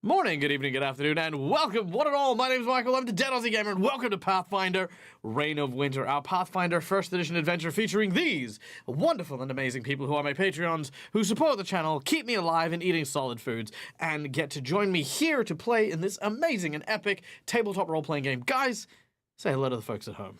Morning, good evening, good afternoon, and welcome, one and all. My name is Michael, I'm the Dead Aussie Gamer, and welcome to Pathfinder Reign of Winter, our Pathfinder 1st Edition adventure featuring these wonderful and amazing people who are my Patreons, who support the channel, keep me alive and eating solid foods, and get to join me here to play in this amazing and epic tabletop role-playing game. Guys, say hello to the folks at home.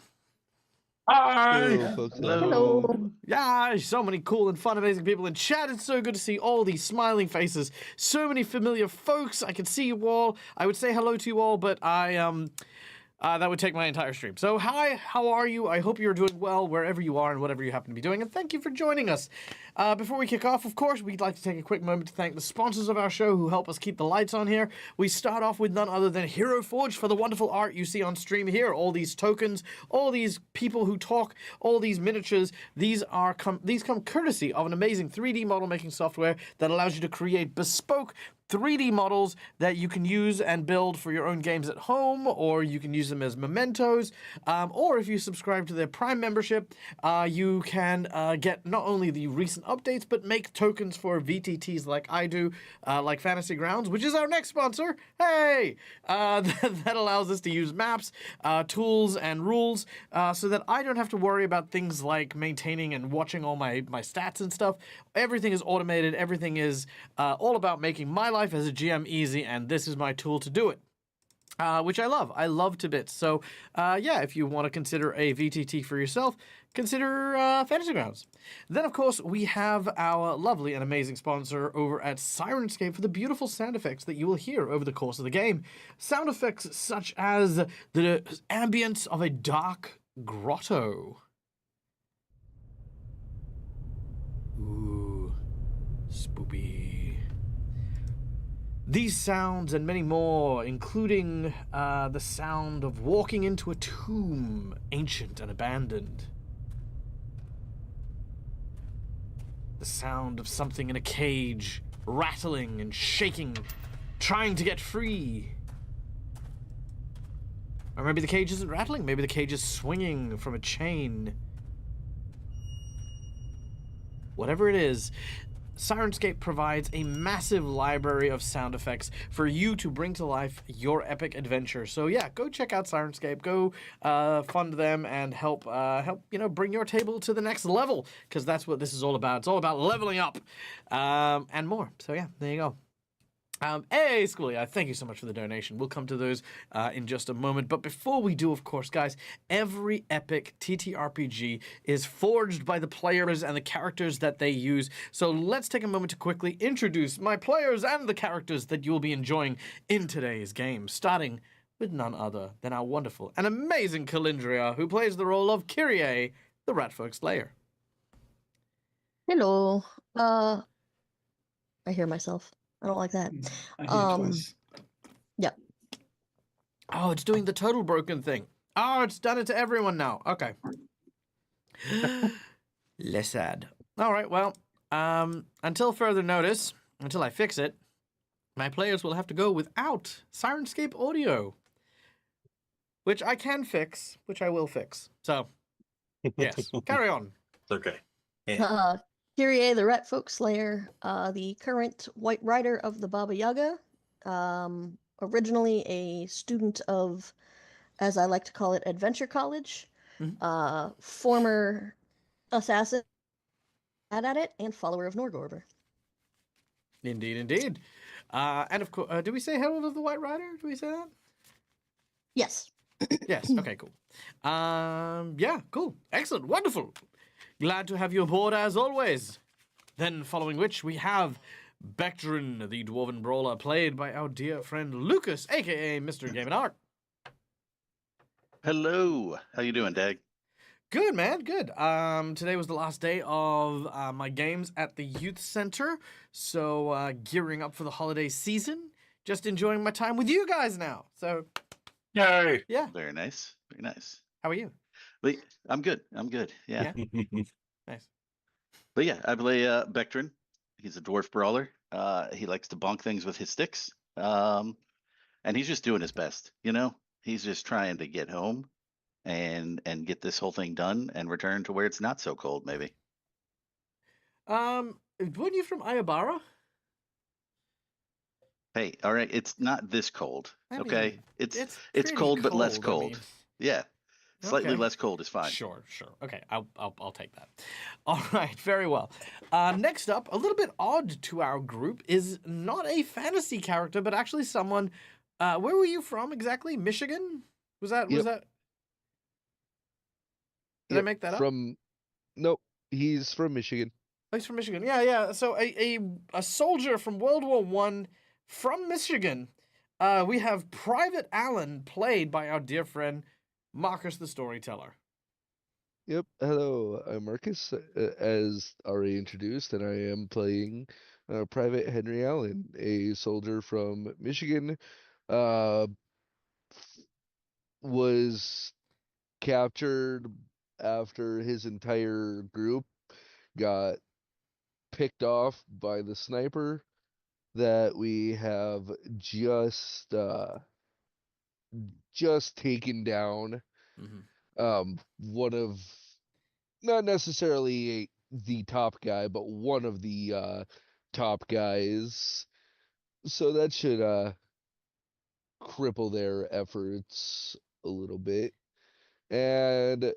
Hi! Hello, folks. Hello. Yeah, so many cool and fun, amazing people in chat. It's so good to see all these smiling faces. So many familiar folks. I can see you all. I would say hello to you all, but that would take my entire stream. So hi, how are you? I hope you're doing well wherever you are and whatever you happen to be doing, and thank you for joining us. Before we kick off, of course, we'd like to take a quick moment to thank the sponsors of our show who help us keep the lights on here. We start off with none other than Hero Forge for the wonderful art you see on stream here. All these tokens, all these people who talk, all these miniatures, these come courtesy of an amazing 3D model making software that allows you to create bespoke 3D models that you can use and build for your own games at home, or you can use them as mementos, or if you subscribe to their Prime membership, you can get not only the recent updates, but make tokens for VTTs like I do, like Fantasy Grounds, which is our next sponsor. Hey! That allows us to use maps, tools, and rules, so that I don't have to worry about things like maintaining and watching all my stats and stuff. Everything is automated, everything is all about making my life as a GM easy, and this is my tool to do it. Which I love. I love to bits. So, yeah, if you want to consider a VTT for yourself, consider Fantasy Grounds. Then, of course, we have our lovely and amazing sponsor over at Sirenscape for the beautiful sound effects that you will hear over the course of the game. Sound effects such as the ambience of a dark grotto. Ooh, spoopy. These sounds and many more, including the sound of walking into a tomb, ancient and abandoned. The sound of something in a cage, rattling and shaking, trying to get free. Or maybe the cage isn't rattling, maybe the cage is swinging from a chain. Whatever it is, Sirenscape provides a massive library of sound effects for you to bring to life your epic adventure. So yeah, go check out Sirenscape, go fund them and help bring your table to the next level, because that's what this is all about. It's all about leveling up and more. So yeah, there you go. Hey, Schoolie, thank you so much for the donation. We'll come to those in just a moment. But before we do, of course, guys, every epic TTRPG is forged by the players and the characters that they use. So let's take a moment to quickly introduce my players and the characters that you'll be enjoying in today's game, starting with none other than our wonderful and amazing Calindria, who plays the role of Kyrie, the Ratfolk Slayer. Hello. I hear myself. I don't like that. I did it twice. Yeah. Oh, it's doing the total broken thing. Oh, it's done it to everyone now. Okay. Less sad. All right, well, until further notice, until I fix it, my players will have to go without Sirenscape audio, which I can fix, which I will fix. So, yes, carry on. It's okay. Kyrie, the Ratfolk Slayer, the current White Rider of the Baba Yaga, originally a student of, as I like to call it, Adventure College, former assassin at it, and follower of Norgorber. Indeed, indeed. And of course, do we say Herald of the White Rider? Do we say that? Yes. Yes, okay, cool. Yeah, cool. Excellent, wonderful. Glad to have you aboard as always. Then, following which, we have Bectrin, the Dwarven Brawler, played by our dear friend Lucas, aka Mr. Game and Art. Hello. How you doing, Dag? Good, man, good. Today was the last day of my games at the youth center, so gearing up for the holiday season. Just enjoying my time with you guys now. So, Yay! yeah. Very nice. Very nice. How are you? But I'm good. I'm good. Yeah. Nice. But yeah, I play Bectrin. He's a dwarf brawler. He likes to bonk things with his sticks. And he's just doing his best, you know? He's just trying to get home and get this whole thing done and return to where it's not so cold, maybe. Weren't you from Ayabara? Hey, all right, it's not this cold. I Okay, mean, it's pretty cold but less I cold. mean, Yeah, slightly okay. less cold is fine. Sure. Okay, I'll take that. All right, very well. Next up, a little bit odd to our group is not a fantasy character, but actually someone. Where were you from exactly? Michigan? Was that? Yep. Did I make that up? Nope, he's from Michigan. Oh, he's from Michigan. Yeah. So a soldier from World War One from Michigan. We have Private Allen, played by our dear friend Marcus the Storyteller. Yep. Hello, I'm Marcus, as already introduced, and I am playing Private Henry Allen, a soldier from Michigan. Uh, was captured after his entire group got picked off by the sniper that we have just taken down. One of, not necessarily the top guy, but one of the top guys. So that should cripple their efforts a little bit. And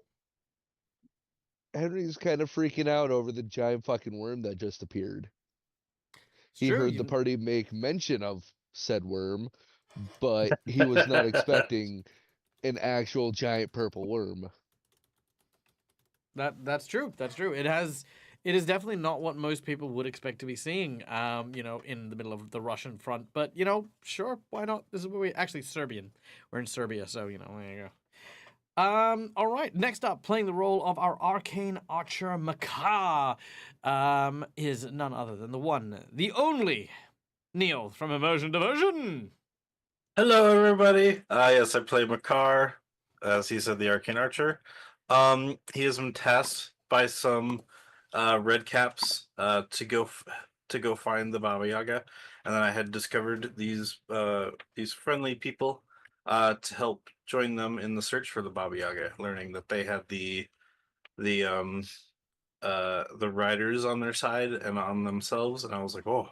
Henry's kind of freaking out over the giant fucking worm that just appeared. It's He true. heard the party make mention of said worm, but he was not expecting an actual giant purple worm. That's true. That's true. It is definitely not what most people would expect to be seeing, in the middle of the Russian front. But, sure, why not? This is where we actually Serbian. We're in Serbia, so, there you go. All right, next up, playing the role of our arcane archer Makar, is none other than the one, the only Neil from Immersion Diversion. Hello, everybody. Yes, I play Makar, as he said, the Arcane Archer. He has been tasked by some red caps to go find the Baba Yaga, and then I had discovered these friendly people to help join them in the search for the Baba Yaga, learning that they had the riders on their side and on themselves, and I was like, oh,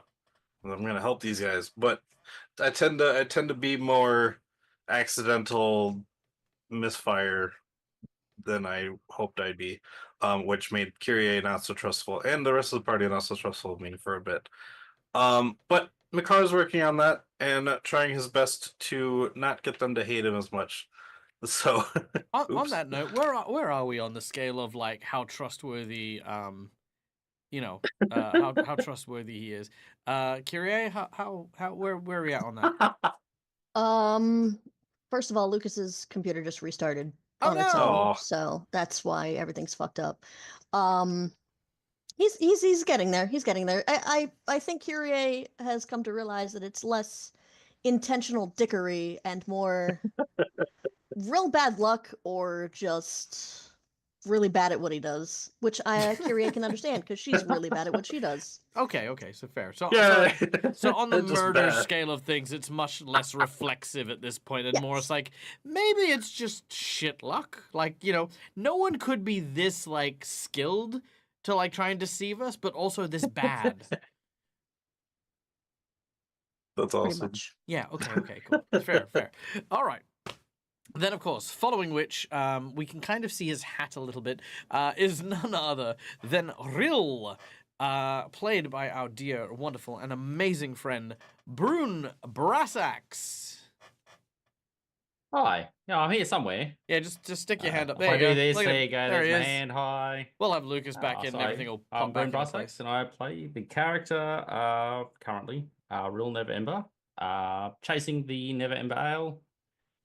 I'm gonna help these guys, but I tend to be more accidental misfire than I hoped I'd be, which made Kyrie not so trustful, and the rest of the party not so trustful of me for a bit. But Makar's working on that and trying his best to not get them to hate him as much. So, on that note, where are we on the scale of like how trustworthy, how trustworthy he is? Kyrie, where are we at on that? First of all, Lucas's computer just restarted Oh, on its no! own, Aw. so that's why everything's fucked up. He's getting there. He's getting there. I think Kyrie has come to realize that it's less intentional dickery and more real bad luck or just really bad at what he does, which Kyrie can understand because she's really bad at what she does. Okay, so fair. So on the It's just murder bad. scale of things, it's much less reflexive at this point, and more Yes. it's like maybe it's just shit luck. Like, no one could be this like skilled to like try and deceive us, but also this bad. That's Pretty awesome. much. Yeah, okay, cool. Fair. All right. Then, of course, following which, we can kind of see his hat a little bit, is none other than Rill, played by our dear, wonderful, and amazing friend, Brune Brassax. Hi. Yeah, I'm here somewhere. Yeah, just stick your hand up. If There I you go. do this, Look at there him. you go. There There's he my is. hand. Hi. We'll have Lucas back in and everything will pop I'm back Boone into place. Brassax, and I play the character currently, Real Never Ember, chasing the Never Ember Ale.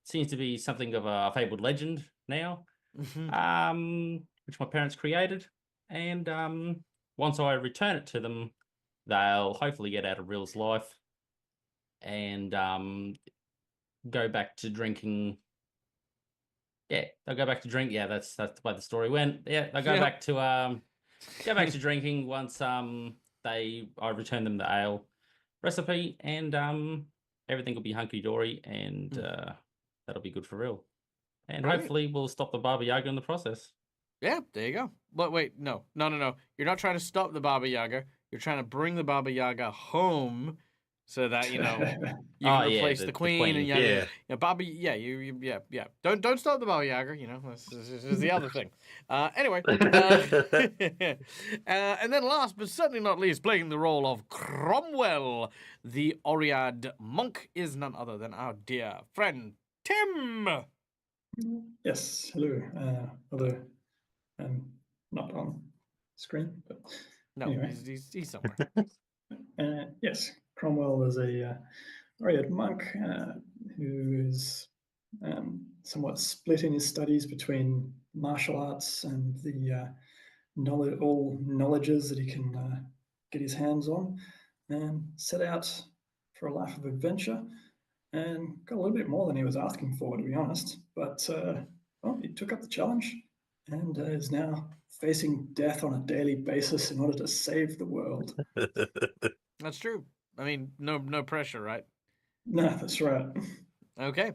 Seems to be something of a fabled legend now, which my parents created, and once I return it to them, they'll hopefully get out of Real's life and go back to drinking. Yeah, they'll go back to drink. Yeah, that's the way the story went. Yeah, they'll go back to drinking once I return them the ale recipe, and everything will be hunky dory, and that'll be good for real. And Brilliant. hopefully we'll stop the Baba Yaga in the process. Yeah, there you go. But wait, no. You're not trying to stop the Baba Yaga. You're trying to bring the Baba Yaga home so that you Oh, can yeah, replace the the queen, and queen. Yeah. Baba. Yeah, yeah. Don't stop the Baba Yaga. This is the other thing. Anyway, and then last but certainly not least, playing the role of Cromwell, the Oriad monk, is none other than our dear friend Tim. Yes, hello. Although I'm not on screen, but No, anyway. he's somewhere. Yes, Cromwell is a Oriad monk who is somewhat split in his studies between martial arts and the all knowledges that he can get his hands on, and set out for a life of adventure, and got a little bit more than he was asking for, to be honest. But well, he took up the challenge and is now facing death on a daily basis in order to save the world. That's true. I mean, no pressure, right? No, that's right. Okay.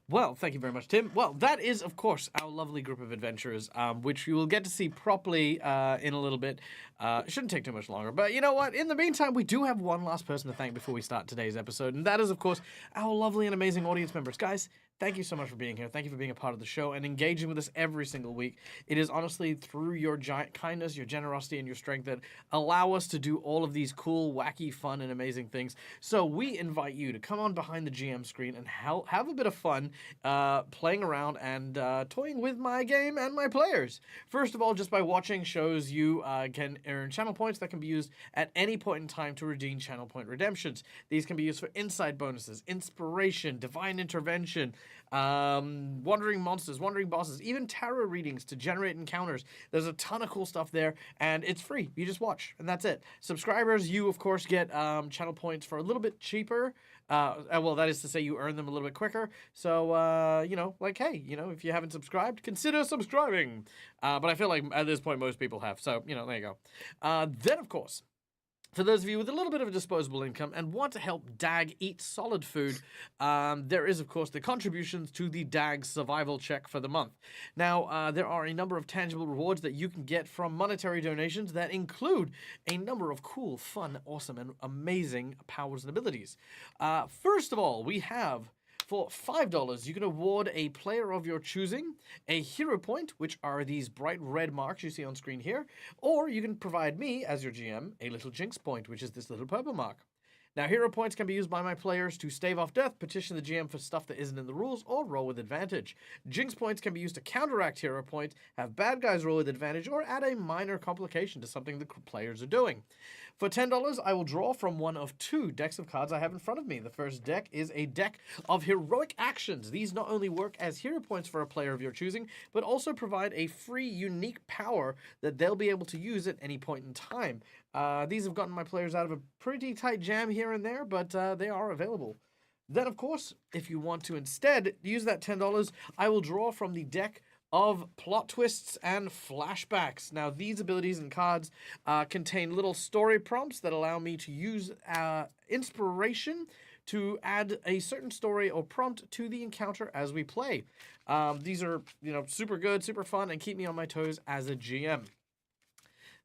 Well, thank you very much, Tim. Well, that is, of course, our lovely group of adventurers, which you will get to see properly in a little bit. It shouldn't take too much longer. But you know what? In the meantime, we do have one last person to thank before we start today's episode, and that is, of course, our lovely and amazing audience members. Guys, thank you so much for being here. Thank you for being a part of the show and engaging with us every single week. It is honestly through your giant kindness, your generosity, and your strength that allow us to do all of these cool, wacky, fun, and amazing things. So we invite you to come on behind the GM screen and have a bit of fun playing around and toying with my game and my players. First of all, just by watching shows, you can earn channel points that can be used at any point in time to redeem channel point redemptions. These can be used for inside bonuses, inspiration, divine intervention, wandering monsters, wandering bosses, even tarot readings to generate encounters. There's a ton of cool stuff there, and it's free. You just watch, and that's it. Subscribers, you of course get channel points for a little bit cheaper. Well, that is to say you earn them a little bit quicker. So, hey, if you haven't subscribed, consider subscribing. But I feel like at this point most people have. So, there you go. Then, of course, for those of you with a little bit of a disposable income and want to help DAG eat solid food, there is, of course, the contributions to the DAG survival check for the month. Now, there are a number of tangible rewards that you can get from monetary donations that include a number of cool, fun, awesome, and amazing powers and abilities. First of all, we have... For $5, you can award a player of your choosing a hero point, which are these bright red marks you see on screen here, or you can provide me, as your GM, a little jinx point, which is this little purple mark. Now, hero points can be used by my players to stave off death, petition the GM for stuff that isn't in the rules, or roll with advantage. Jinx points can be used to counteract hero points, have bad guys roll with advantage, or add a minor complication to something the players are doing. For $10, I will draw from one of two decks of cards I have in front of me. The first deck is a deck of heroic actions. These not only work as hero points for a player of your choosing, but also provide a free, unique power that they'll be able to use at any point in time. These have gotten my players out of a pretty tight jam here and there, but they are available. Then, of course, if you want to instead use that $10, I will draw from the deck of plot twists and flashbacks. Now, these abilities and cards contain little story prompts that allow me to use inspiration to add a certain story or prompt to the encounter as we play. These are, super good, super fun, and keep me on my toes as a GM.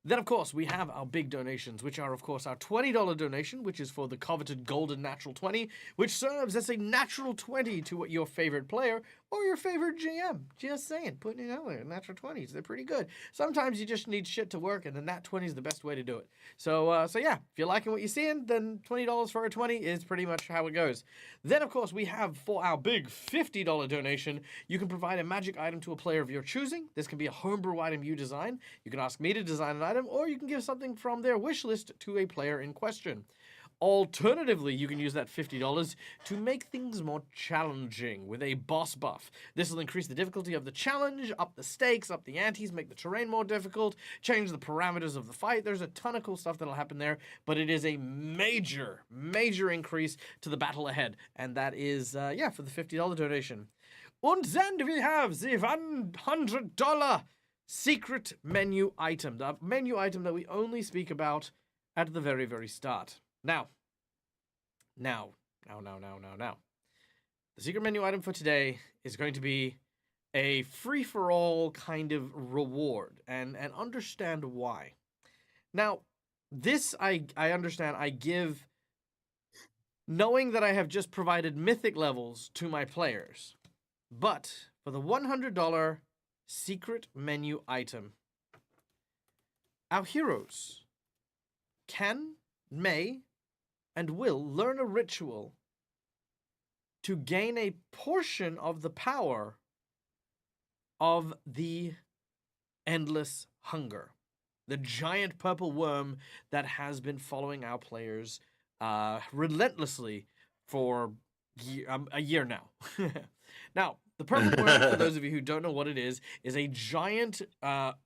Then, of course, we have our big donations, which are, of course, our $20 donation, which is for the coveted golden natural 20, which serves as a natural 20 to your favorite player or your favorite GM. Just saying, putting it out there. Natural 20s, they're pretty good. Sometimes you just need shit to work, and the nat 20 is the best way to do it. So yeah, if you're liking what you're seeing, then $20 for a 20 is pretty much how it goes. Then, of course, we have for our big $50 donation, you can provide a magic item to a player of your choosing. This can be a homebrew item you design. You can ask me to design an item, or you can give something from their wish list to a player in question. Alternatively, you can use that $50 to make things more challenging with a boss buff. This will increase the difficulty of the challenge, up the stakes, up the antes, make the terrain more difficult, change the parameters of the fight. There's a ton of cool stuff that'll happen there, but it is a major, major increase to the battle ahead. And that is, for the $50 donation. And then we have the $100 secret menu item, the menu item that we only speak about at the very, very start. Now. The secret menu item for today is going to be a free-for-all kind of reward, and understand why. Now, this I understand I give knowing that I have just provided mythic levels to my players. But for the $100 secret menu item, our heroes can, may, and will learn a ritual to gain a portion of the power of the endless hunger, the giant purple worm that has been following our players relentlessly for a year now. Now, the purple worm, for those of you who don't know what it is a giant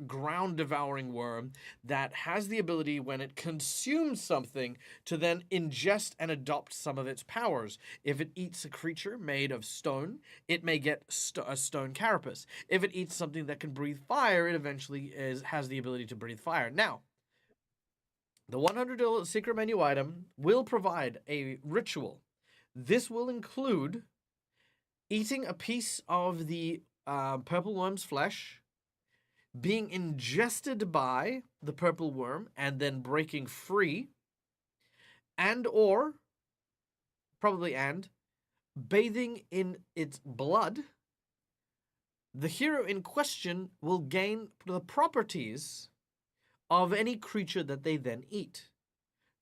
ground-devouring worm that has the ability, when it consumes something, to then ingest and adopt some of its powers. If it eats a creature made of stone, it may get a stone carapace. If it eats something that can breathe fire, it eventually has the ability to breathe fire. Now, the $100 secret menu item will provide a ritual. This will include eating a piece of the purple worm's flesh, being ingested by the purple worm and then breaking free, bathing in its blood. The hero in question will gain the properties of any creature that they then eat.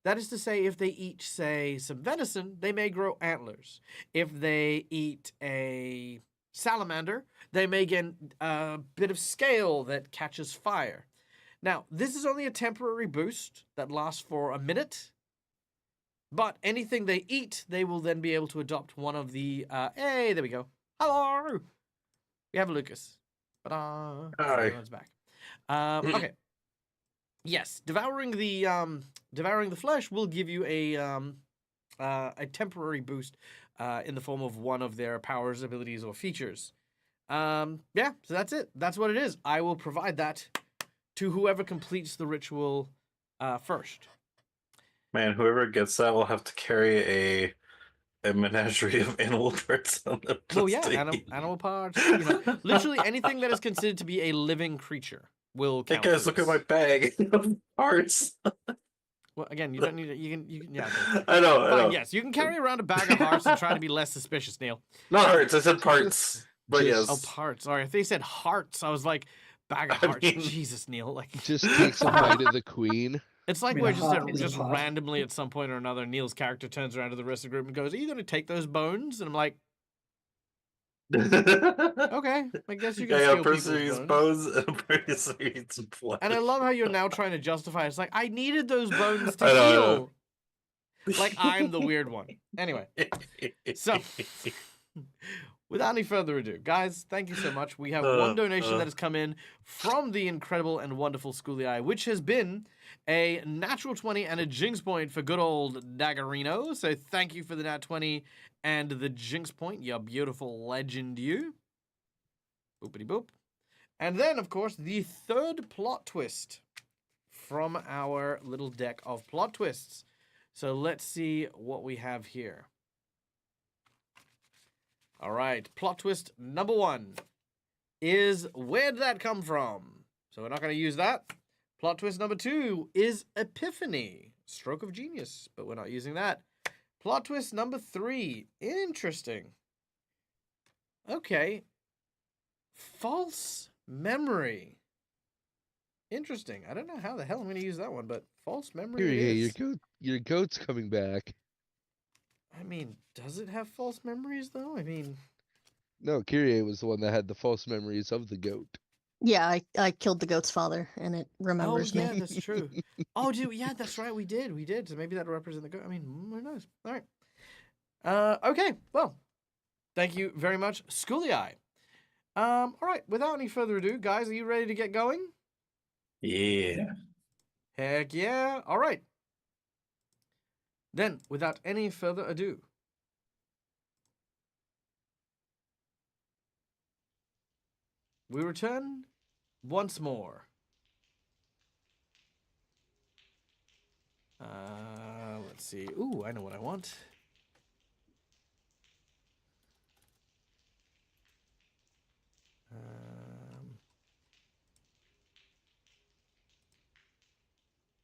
That is to say, if they eat, say, some venison, they may grow antlers. If they eat a salamander, they may get a bit of scale that catches fire. Now, this is only a temporary boost that lasts for a minute, but anything they eat, they will then be able to adopt one of the, hey, there we go. Hello! We have Lucas. Ta-da! Hi. Everyone's back. Okay. Yes, devouring the flesh will give you a temporary boost in the form of one of their powers, abilities, or features. Yeah, so that's it. That's what it is. I will provide that to whoever completes the ritual first. Man, whoever gets that will have to carry a menagerie of animal parts on them. Well, just yeah, to eat. animal parts. You know, literally anything that is considered to be a living creature will Hey count. guys, for look at this. my bag of parts. Well, again, you don't need it. You can. Yeah. Okay. I know. Fine. Yes, you can carry around a bag of hearts and try to be less suspicious, Neil. Not hearts. I said parts. But Just- Oh, yes. parts. Sorry, if they said hearts, I was like, bag of I hearts. mean- Jesus, Neil. Like, Just takes a bite of the queen. it's like mean, where a heart is a just part. randomly at some point or another, Neil's character turns around to the rest of the group and goes, "Are you going to take those bones?" And I'm like, "Okay, I guess you can Yeah, steal a person people's eats bones." bones and a person eats flesh. And I love how you're now trying to justify. It's like I needed those bones to I know, I know. heal. Like I'm the weird one. Anyway, so without any further ado, guys, thank you so much. We have one donation that has come in from the incredible and wonderful Schooly Eye, which has been a natural 20 and a jinx point for good old Daggerino. So thank you for the nat 20 and the jinx point, you beautiful legend, you. Boopity boop. And then, of course, the third plot twist from our little deck of plot twists. So let's see what we have here. All right, plot twist number 1 is where'd that come from? So we're not going to use that. Plot twist number 2 is epiphany, stroke of genius, but we're not using that. Plot twist number 3, interesting. Okay, false memory. Interesting. I don't know how the hell I'm going to use that one, but false memory it is. Your goat's coming back. I mean, does it have false memories, though? I mean... No, Kyrie was the one that had the false memories of the goat. Yeah, I killed the goat's father, and it remembers oh, yeah, me. that's true. Oh, dude, yeah, that's right. We did. So maybe that'll represent the goat. I mean, who knows? All right. Okay, well, thank you very much, Schooly Eye. All right, without any further ado, guys, are you ready to get going? Yeah. Heck yeah. All right. Then, without any further ado, we return once more. Let's see. Ooh, I know what I want.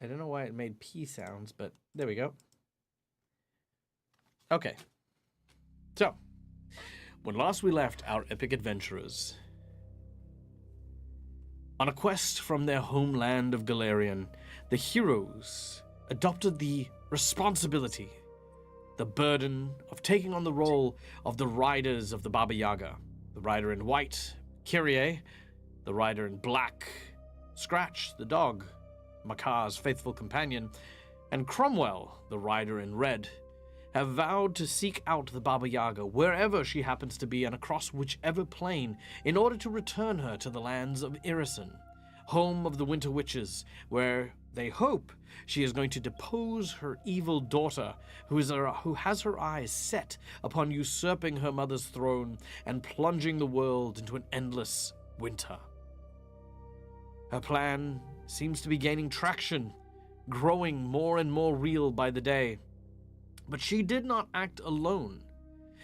I don't know why it made P sounds, but there we go. Okay. So, when last we left our epic adventurers on a quest from their homeland of Galarian, the heroes adopted the responsibility, the burden of taking on the role of the riders of the Baba Yaga. The rider in white, Kyrie, the rider in black, Scratch, the dog, Makar's faithful companion, and Cromwell, the rider in red, have vowed to seek out the Baba Yaga wherever she happens to be and across whichever plane in order to return her to the lands of Irison, home of the Winter Witches, where they hope she is going to depose her evil daughter, who has her eyes set upon usurping her mother's throne and plunging the world into an endless winter. Her plan seems to be gaining traction, growing more and more real by the day. But she did not act alone.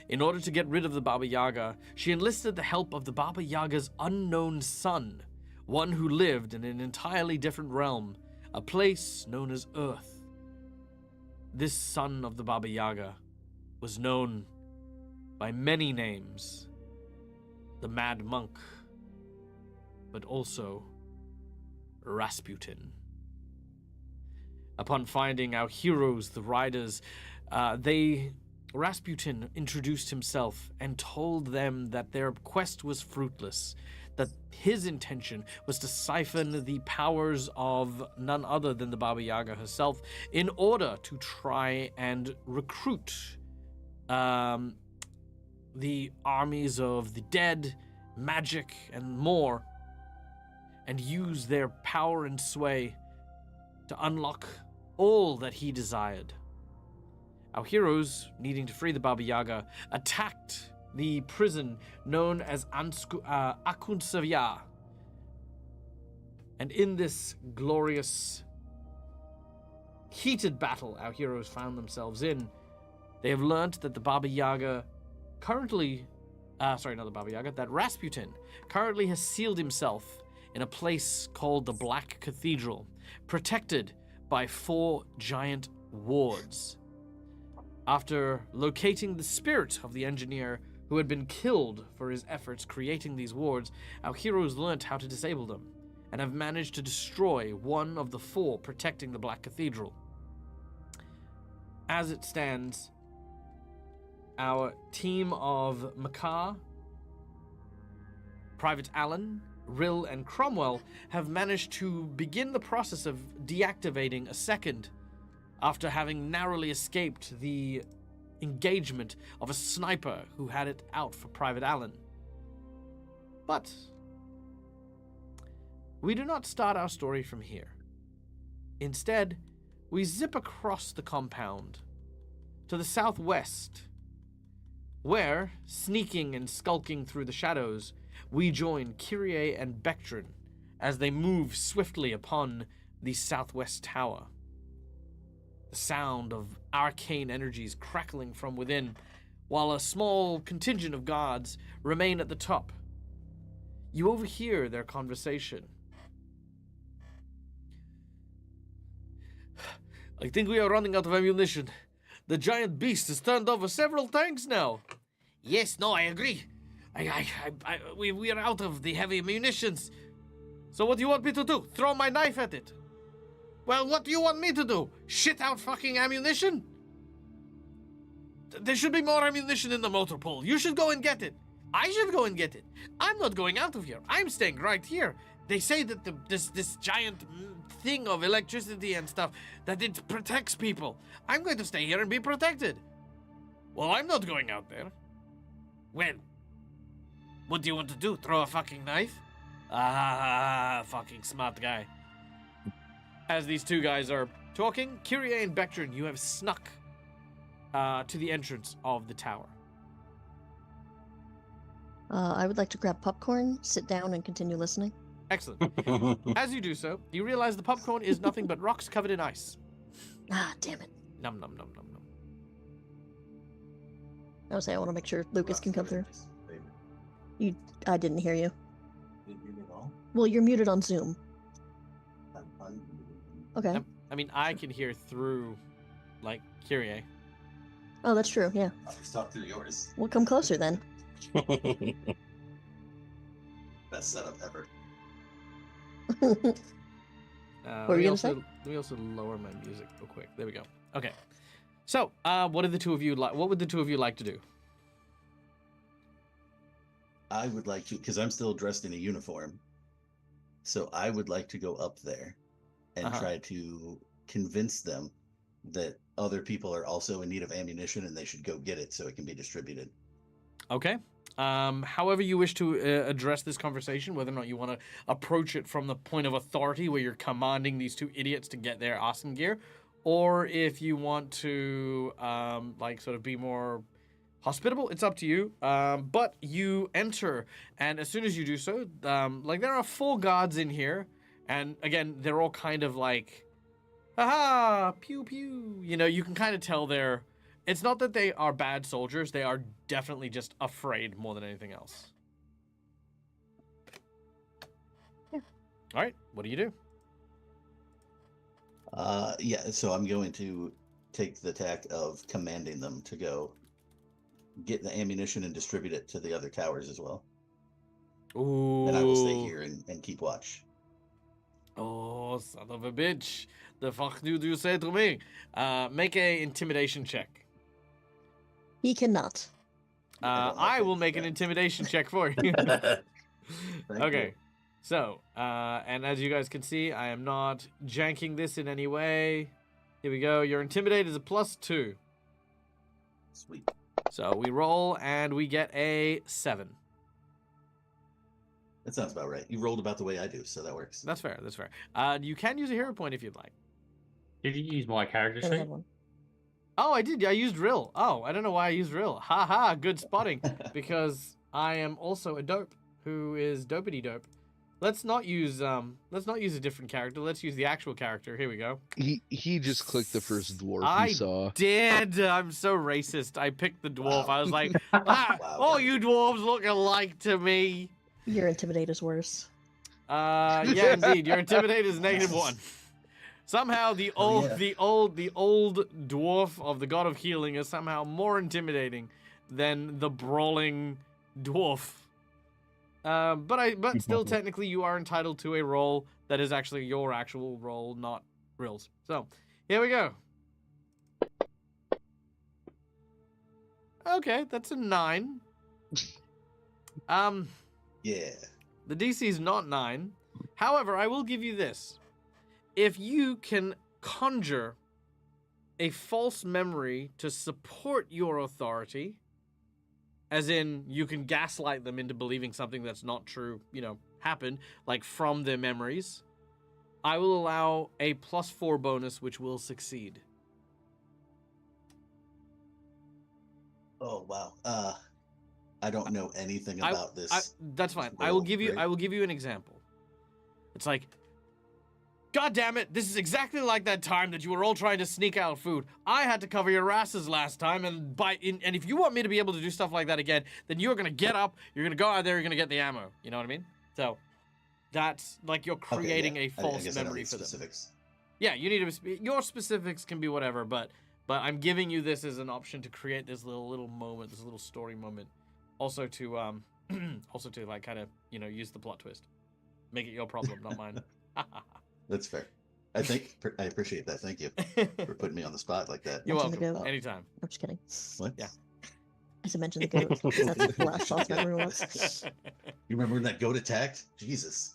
In order to get rid of the Baba Yaga, she enlisted the help of the Baba Yaga's unknown son, one who lived in an entirely different realm, a place known as Earth. This son of the Baba Yaga was known by many names: the Mad Monk, but also Rasputin. Upon finding our heroes, the riders, Rasputin introduced himself and told them that their quest was fruitless, that his intention was to siphon the powers of none other than the Baba Yaga herself in order to try and recruit the armies of the dead, magic, and more, and use their power and sway to unlock all that he desired. Our heroes, needing to free the Baba Yaga, attacked the prison known as Akunsavya. And in this glorious, heated battle our heroes found themselves in, they have learnt that the Baba Yaga that Rasputin currently has sealed himself in a place called the Black Cathedral, protected by 4 giant wards. After locating the spirit of the engineer who had been killed for his efforts creating these wards, our heroes learnt how to disable them, and have managed to destroy one of the 4 protecting the Black Cathedral. As it stands, our team of Makar, Private Allen, Rill, and Cromwell have managed to begin the process of deactivating a second after having narrowly escaped the engagement of a sniper who had it out for Private Allen. But we do not start our story from here. Instead, we zip across the compound to the southwest, where, sneaking and skulking through the shadows, we join Kyrie and Bectrin as they move swiftly upon the southwest tower. The sound of arcane energies crackling from within, while a small contingent of guards remain at the top. You overhear their conversation. I think we are running out of ammunition. The giant beast has turned over several tanks now. Yes, no, I agree. We are out of the heavy munitions. So what do you want me to do? Throw my knife at it? Well, what do you want me to do? Shit out fucking ammunition? There should be more ammunition in the motor pool. You should go and get it. I should go and get it. I'm not going out of here. I'm staying right here. They say that this giant thing of electricity and stuff, that it protects people. I'm going to stay here and be protected. Well, I'm not going out there. Well, what do you want to do? Throw a fucking knife? Fucking smart guy. As these two guys are talking, Kyrie and Bectrin, you have snuck to the entrance of the tower. I would like to grab popcorn, sit down, and continue listening. Excellent. As you do so, you realize the popcorn is nothing but rocks covered in ice. Ah, damn it. Num num num num num. I was saying I want to make sure Lucas can come through. I didn't hear you. Well, you're muted on Zoom. Okay. I mean, I can hear through, like, Kyrie. Oh, that's true. Yeah. I'll just talk through yours. We'll come closer then. Best setup ever. What were you gonna say? Let me also lower my music real quick. There we go. Okay. So, what did the two of you like? What would the two of you like to do? I would like to, because I'm still dressed in a uniform. So I would like to go up there and try to convince them that other people are also in need of ammunition and they should go get it so it can be distributed. Okay. However you wish to address this conversation, whether or not you want to approach it from the point of authority where you're commanding these two idiots to get their awesome gear, or if you want to like sort of be more hospitable, it's up to you. But you enter, and as soon as you do so, like there are 4 guards in here, and again, they're all kind of like, haha, pew pew. You know, you can kind of tell they're. It's not that they are bad soldiers, they are definitely just afraid more than anything else. Yeah. All right, what do you do? Yeah, so I'm going to take the tack of commanding them to go get the ammunition and distribute it to the other towers as well. Ooh. And I will stay here and keep watch. Oh, son of a bitch. The fuck did you say to me? Make a intimidation check. He cannot. I will make an intimidation check for you. Thank Okay. you. So, and as you guys can see, I am not janking this in any way. Here we go. Your intimidate is a +2. Sweet. So we roll and we get a 7. That sounds about right. You rolled about the way I do, so that works. That's fair. That's fair. You can use a hero point if you'd like. Did you use my character Never sheet? had one. Oh, I did. I used Rill. Oh, I don't know why I used Rill. Ha ha. Good spotting. Because I am also a dope who is dopity dope. Let's not use a different character. Let's use the actual character. Here we go. He just clicked the first dwarf I he saw. did. I'm so racist. I picked the dwarf. Wow. I was like, Wow. all you dwarves look alike to me. Your intimidate is worse. Yeah, indeed. Your intimidate is -1. Somehow the old dwarf of the god of healing is somehow more intimidating than the brawling dwarf. But still technically you are entitled to a roll that is actually your actual roll, not Rill's. So here we go. Okay, that's a 9. Yeah. The DC is not 9. However, I will give you this. If you can conjure a false memory to support your authority, as in you can gaslight them into believing something that's not true, happened, like from their memories, I will allow a +4 bonus, which will succeed. Oh wow. I don't know anything about this. That's fine. Well, I will give you an example. It's like, God damn it, this is exactly like that time that you were all trying to sneak out food. I had to cover your asses last time, and if you want me to be able to do stuff like that again, then you're gonna get up, you're gonna go out there, you're gonna get the ammo. You know what I mean? So that's like you're creating a false memory for specifics. them. Yeah, you need to your specifics can be whatever, but I'm giving you this as an option to create this little moment, this little story moment. Also to like kind of, use the plot twist. Make it your problem, not mine. That's fair. I appreciate that. Thank you for putting me on the spot like that. You're Mention the welcome. goat. Anytime. I'm just kidding. What? Yeah. I said mention the goat. That's the last false memory was. You remember when that goat attacked? Jesus.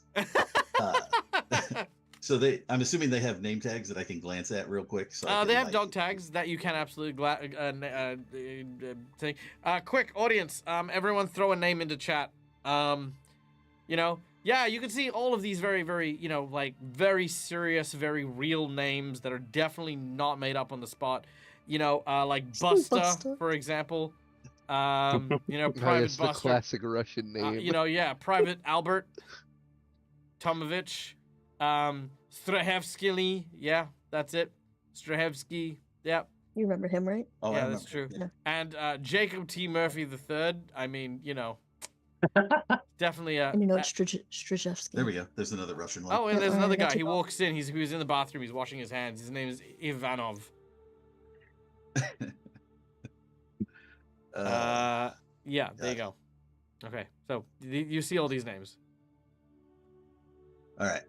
So I'm assuming they have name tags that I can glance at real quick. So they have dog tags that you can absolutely take. Quick, audience, everyone throw a name into chat. Yeah, you can see all of these very, very, like very serious, very real names that are definitely not made up on the spot. Like Buster, for example. Private That's the Buster. classic Russian name. Private Albert Tomovich. Strahevsky, yeah, that's it. Strahevsky, yeah. You remember him, right? Oh, Yeah, that's true. Yeah. And Jacob T. Murphy III, I mean, definitely And you know it's Strzyzewski. There we go. There's another Russian one. Oh, and there's Yeah, another I got guy. you, He Bob. walks in. He was in the bathroom. He's washing his hands. His name is Ivanov. Yeah, there you go. Okay, so you see all these names. All right.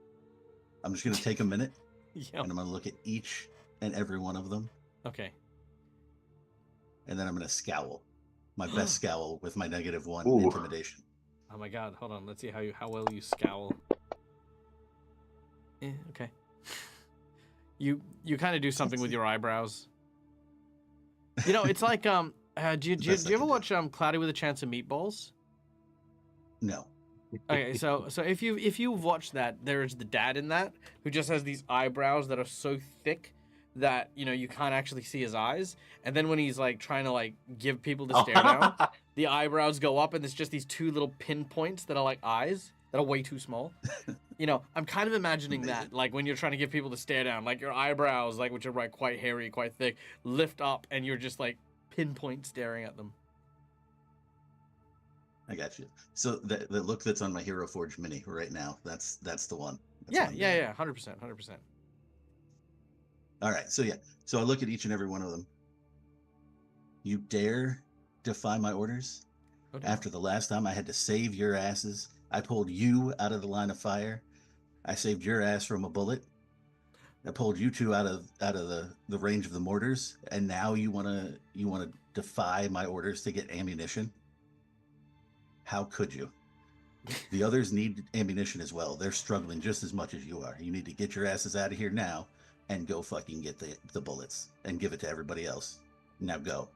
I'm just gonna take a minute Yep. and I'm gonna look at each and every one of them, Okay. and then I'm gonna scowl. My best scowl with my -1 Ooh. intimidation. Oh my god, hold on. Let's see how well you scowl. Okay. You kind of do something with your eyebrows. You know, it's like do you Best I ever can do. watch Cloudy with a Chance of Meatballs? No. Okay, so if you've watched that, there is the dad in that who just has these eyebrows that are so thick that you can't actually see his eyes, and then when he's like trying to like give people the stare down, the eyebrows go up, and it's just these two little pinpoints that are like eyes that are way too small. I'm kind of imagining that, like when you're trying to give people the stare down, like your eyebrows, like which are like quite hairy, quite thick, lift up, and you're just like pinpoint staring at them. I got you. So the look that's on my Hero Forge mini right now, that's the one. That's Yeah, what I'm doing. yeah, 100%, 100%. All right. So I look at each and every one of them. You dare defy my orders? Okay. After the last time I had to save your asses, I pulled you out of the line of fire. I saved your ass from a bullet. I pulled you two out of the range of the mortars, and now you wanna defy my orders to get ammunition? How could you? The others need ammunition as well. They're struggling just as much as you are. You need to get your asses out of here now and go fucking get the bullets and give it to everybody else. Now go.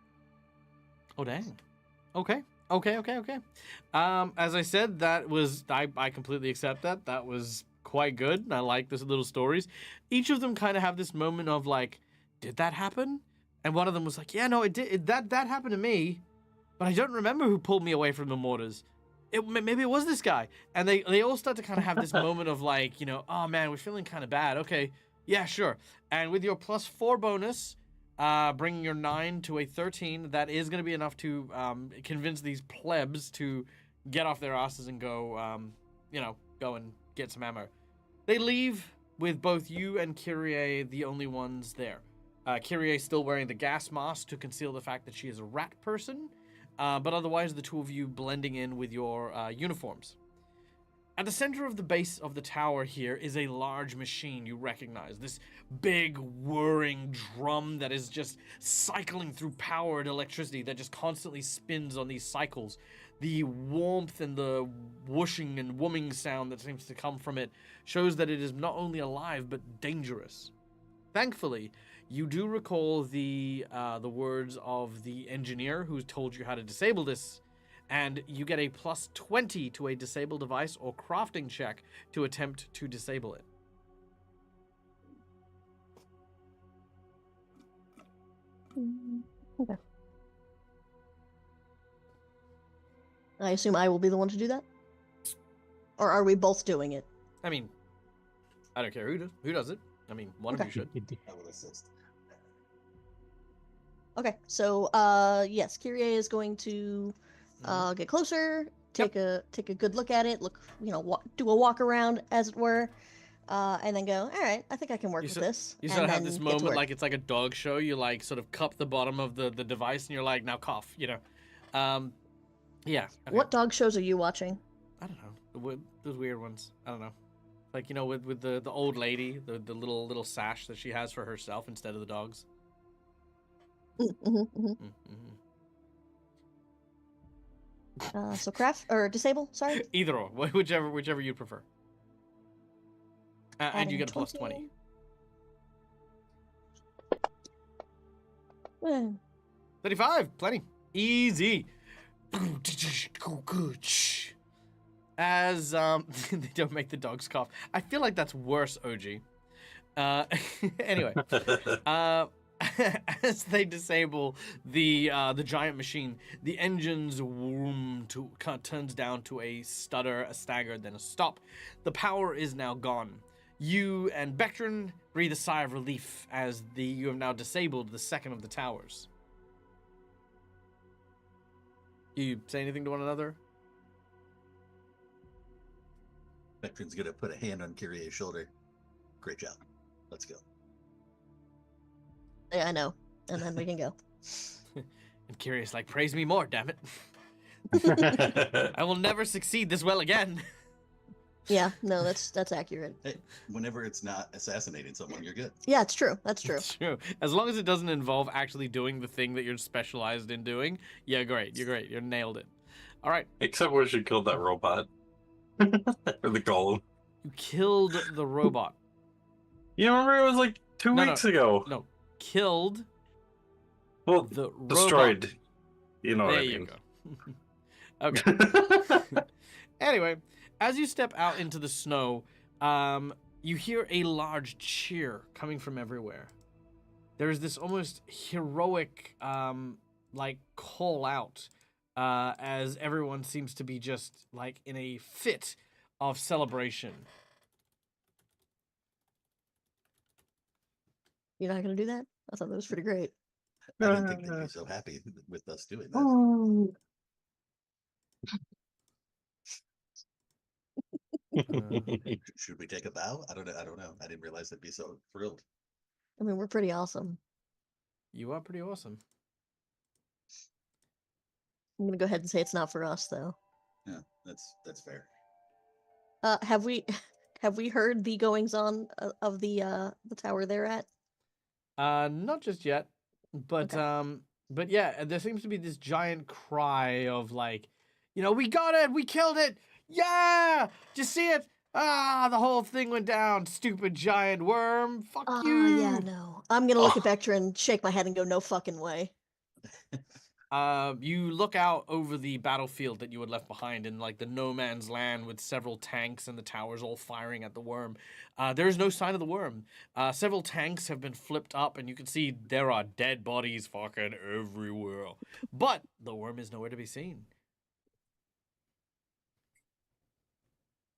Oh dang. Okay. As I said, that was I completely accept that. That was quite good. I like those little stories. Each of them kind of have this moment of like, did that happen? And one of them was like, yeah, no, it did. That happened to me, but I don't remember who pulled me away from the mortars. Maybe it was this guy. And they all start to kind of have this moment of like, oh man, we're feeling kind of bad. Okay, yeah, sure. And with your +4 bonus, bringing your 9 to a 13, that is going to be enough to convince these plebs to get off their asses and go, go and get some ammo. They leave with both you and Kyrie the only ones there. Kyrie still wearing the gas mask to conceal the fact that she is a rat person, but otherwise the two of you blending in with your uniforms. At the center of the base of the tower here is a large machine you recognize. This big whirring drum that is just cycling through powered electricity that just constantly spins on these cycles. The warmth and the whooshing and wooming sound that seems to come from it shows that it is not only alive but dangerous. Thankfully, you do recall the words of the engineer who told you how to disable this, and you get a +20 to a disable device or crafting check to attempt to disable it. Okay. I assume I will be the one to do that? Or are we both doing it? I mean, I don't care who does it. I mean, one of you should. I will assist. Okay, so yes, Kyrie is going to get closer, take a good look at it, do a walk around, as it were, and then go, all right, I think I can work with this. You and sort of have then this get to moment work. like it's like a dog show. You like sort of cup the bottom of the device and you're like, now cough, Yeah. Okay. What dog shows are you watching? I don't know. Those weird ones. I don't know. Like, with the old lady, the little sash that she has for herself instead of the dogs. So craft or disable, sorry. Either or, whichever you prefer. And you Adding get a +20. 35, plenty. Easy. As they don't make the dogs cough. I feel like that's worse, OG. Anyway, as they disable the giant machine, the engine's turns down to a stutter, a stagger, then a stop. The power is now gone. You and Bectrin breathe a sigh of relief as you have now disabled the second of the towers. You say anything to one another? Bectrin's gonna put a hand on Kyrie's shoulder. Great job. Let's go. Yeah, I know. And then we can go. And Curious like, praise me more, damn it. I will never succeed this well again. Yeah, no, that's accurate. Hey, whenever it's not assassinating someone, you're good. Yeah, it's true. That's true. It's true. As long as it doesn't involve actually doing the thing that you're specialized in doing, yeah, great. You're great. You nailed it. All right. Except when she killed that robot. Or the golem. You killed the robot. You remember it was like 2 No, weeks ago? No, killed Well, the destroyed. robot. You know what There I you mean. go. Okay. Anyway, as you step out into the snow, you hear a large cheer coming from everywhere. There's this almost heroic, like, call out as everyone seems to be just, like, in a fit of celebration. You're not gonna do that? I thought that was pretty great. I didn't think they'd be so happy with us doing that. Should we take a bow? I don't know. I don't know. I didn't realize they'd be so thrilled. I mean, we're pretty awesome. You are pretty awesome. I'm gonna go ahead and say it's not for us, though. Yeah, that's fair. Have we have we heard the goings on of the tower they're at? Not just yet, but Okay. but yeah, there seems to be this giant cry of like, you know, we got it, we killed it, yeah! Did you see it? Ah, the whole thing went down, stupid giant worm. Fuck you. Yeah, no. I'm gonna look at Oh. Vector and shake my head and go, no fucking way. You look out over the battlefield that you had left behind in like the no man's land with several tanks and the towers all firing at the worm. There is no sign of the worm. Several tanks have been flipped up and you can see there are dead bodies fucking everywhere. But the worm is nowhere to be seen.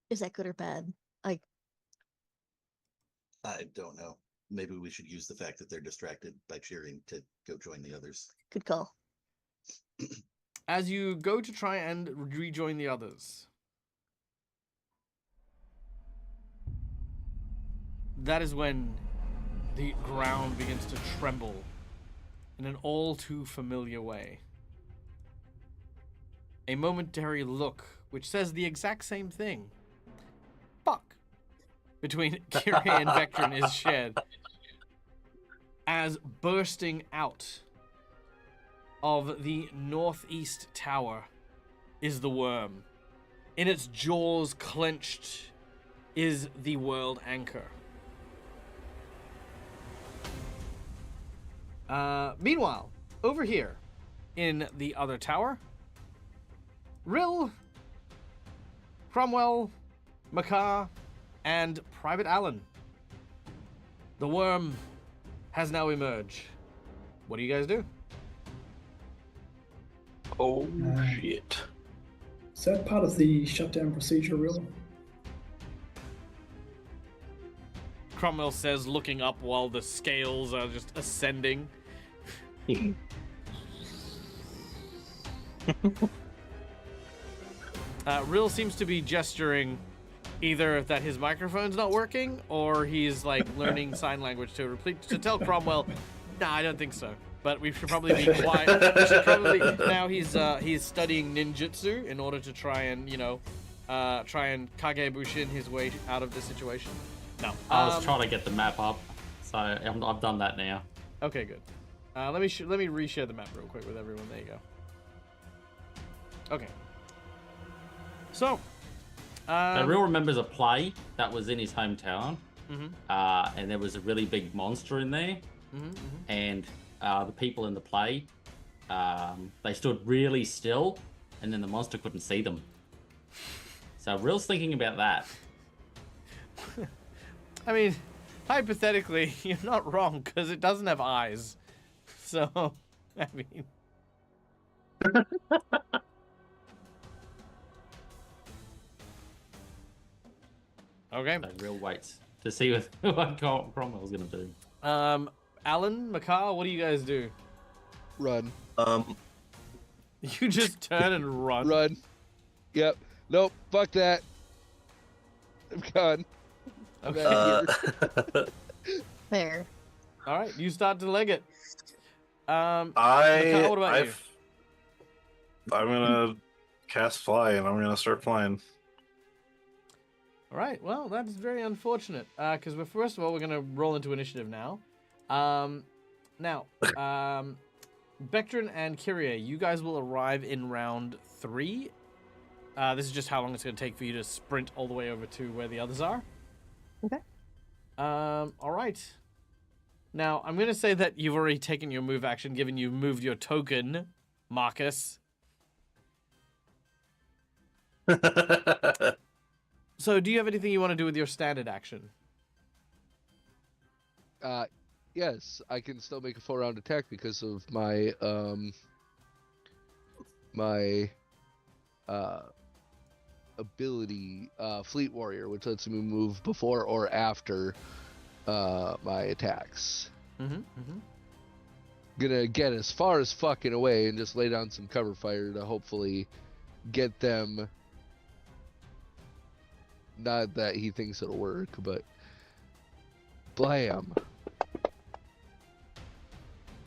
Is that good or bad? I don't know. Maybe we should use the fact that they're distracted by cheering to go join the others. Good call. As you go to try and rejoin the others, that is when the ground begins to tremble in an all too familiar way. A momentary look which says the exact same thing. Fuck. Between Kyrie and Vectrin is shared as bursting out of the northeast tower is the worm. In its jaws clenched is the world anchor. Meanwhile, over here in the other tower, Rill, Cromwell, Makar, and Private Allen. The worm has now emerged. What do you guys do? Oh, shit. Is that part of the shutdown procedure, Real? Cromwell says, looking up while the scales are just ascending. Rill seems to be gesturing either that his microphone's not working or he's like learning sign language to tell Cromwell, nah, I don't think so. But we should probably be quiet. We should probably, now he's studying ninjutsu in order to try and, you know, try and Kage Bushin his way out of this situation. No. I was trying to get the map up, so I've done that now. Okay, good. Let me reshare the map real quick with everyone. There you go. Okay. So, Real remembers a play that was in his hometown, Mhm. And there was a really big monster in there, and the people in the play, they stood really still, and then the monster couldn't see them. So Real's thinking about that. I mean, hypothetically, you're not wrong because it doesn't have eyes. So, I mean. Okay. So Real waits to see what Cromwell's gonna do. Alan, Makar, what do you guys do? Run. You just turn and run. Run. Yep. Nope. Fuck that. I'm gone. I'm out of here. Fair. All right, you start to leg it. Mikhail, what about you? I'm gonna cast fly and I'm gonna start flying. All right. Well, that's very unfortunate. Because first of all, we're gonna roll into initiative now. Now, Bectrin and Kyrie, you guys will arrive in round 3. This is just how long it's gonna take for you to sprint all the way over to where the others are. Okay. All right. Now, I'm gonna say that you've already taken your move action, given you've moved your token, Marcus. So, do you have anything you want to do with your standard action? Yes, I can still make a 4-round attack because of my ability, Fleet Warrior, which lets me move before or after my attacks. Gonna get as far as fucking away and just lay down some cover fire to hopefully get them. Not that he thinks it'll work, but blam.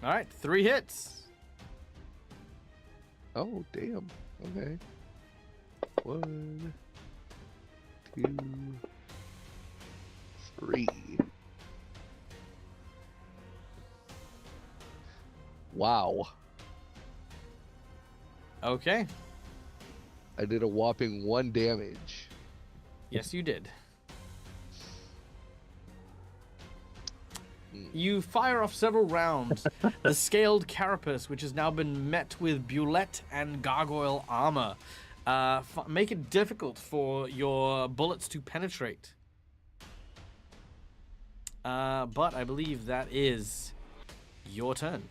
All right, 3 hits. Oh, damn. Okay. 1, 2, 3. Wow. Okay. I did a whopping 1 damage. Yes, you did. You fire off several rounds. The scaled carapace, which has now been met with bulette and gargoyle armor, make it difficult for your bullets to penetrate. But I believe that is your turn.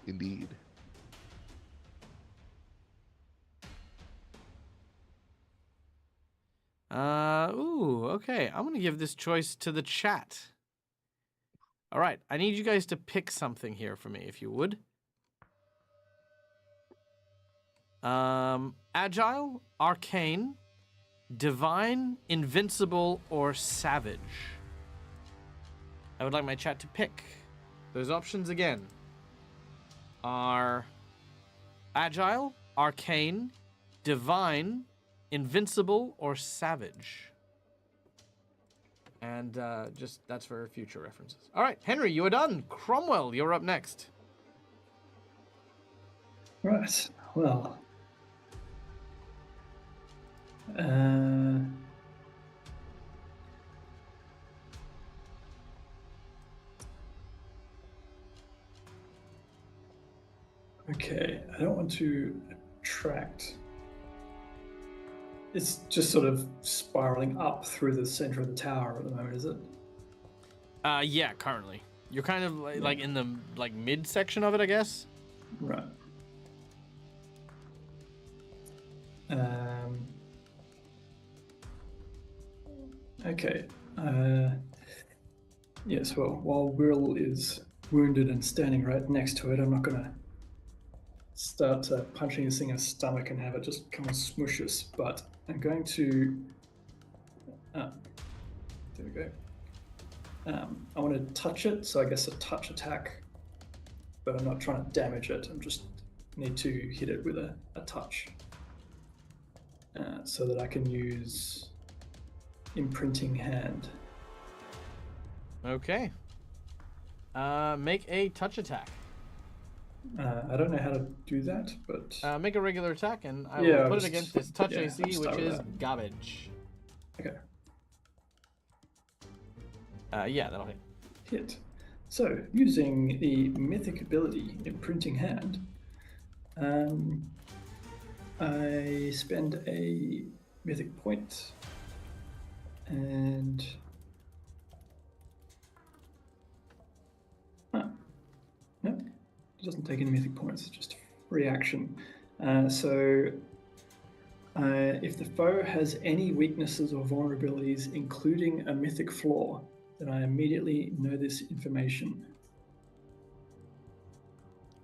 Indeed. Okay. I'm gonna give this choice to the chat. All right, I need you guys to pick something here for me, if you would. Agile, arcane, divine, invincible, or savage. I would like my chat to pick. Those options again are agile, arcane, divine, invincible, or savage. And just that's for future references. All right, Henry, you are done. Cromwell, you're up next. Right. Well. Okay, I don't want to attract. It's just sort of spiraling up through the center of the tower at the moment, is it? Yeah, currently. You're kind of like in the mid section of it, I guess. Right. Okay. Yes, well, while Will is wounded and standing right next to it, I'm not going to start punching this thing in the stomach and have it just come and smush us, but I'm going to... there we go. I want to touch it, so I guess a touch attack, but I'm not trying to damage it. I just need to hit it with a touch so that I can use imprinting hand. Okay. Make a touch attack. I don't know how to do that, but... make a regular attack, and I will put it against this touch I'll AC, start which with is that. garbage. Okay. Yeah, that'll hit. Hit. So, using the mythic ability, Imprinting Hand, I spend a mythic point, and... no, it doesn't take any mythic points, it's just reaction. So, if the foe has any weaknesses or vulnerabilities, including a mythic flaw, then I immediately know this information.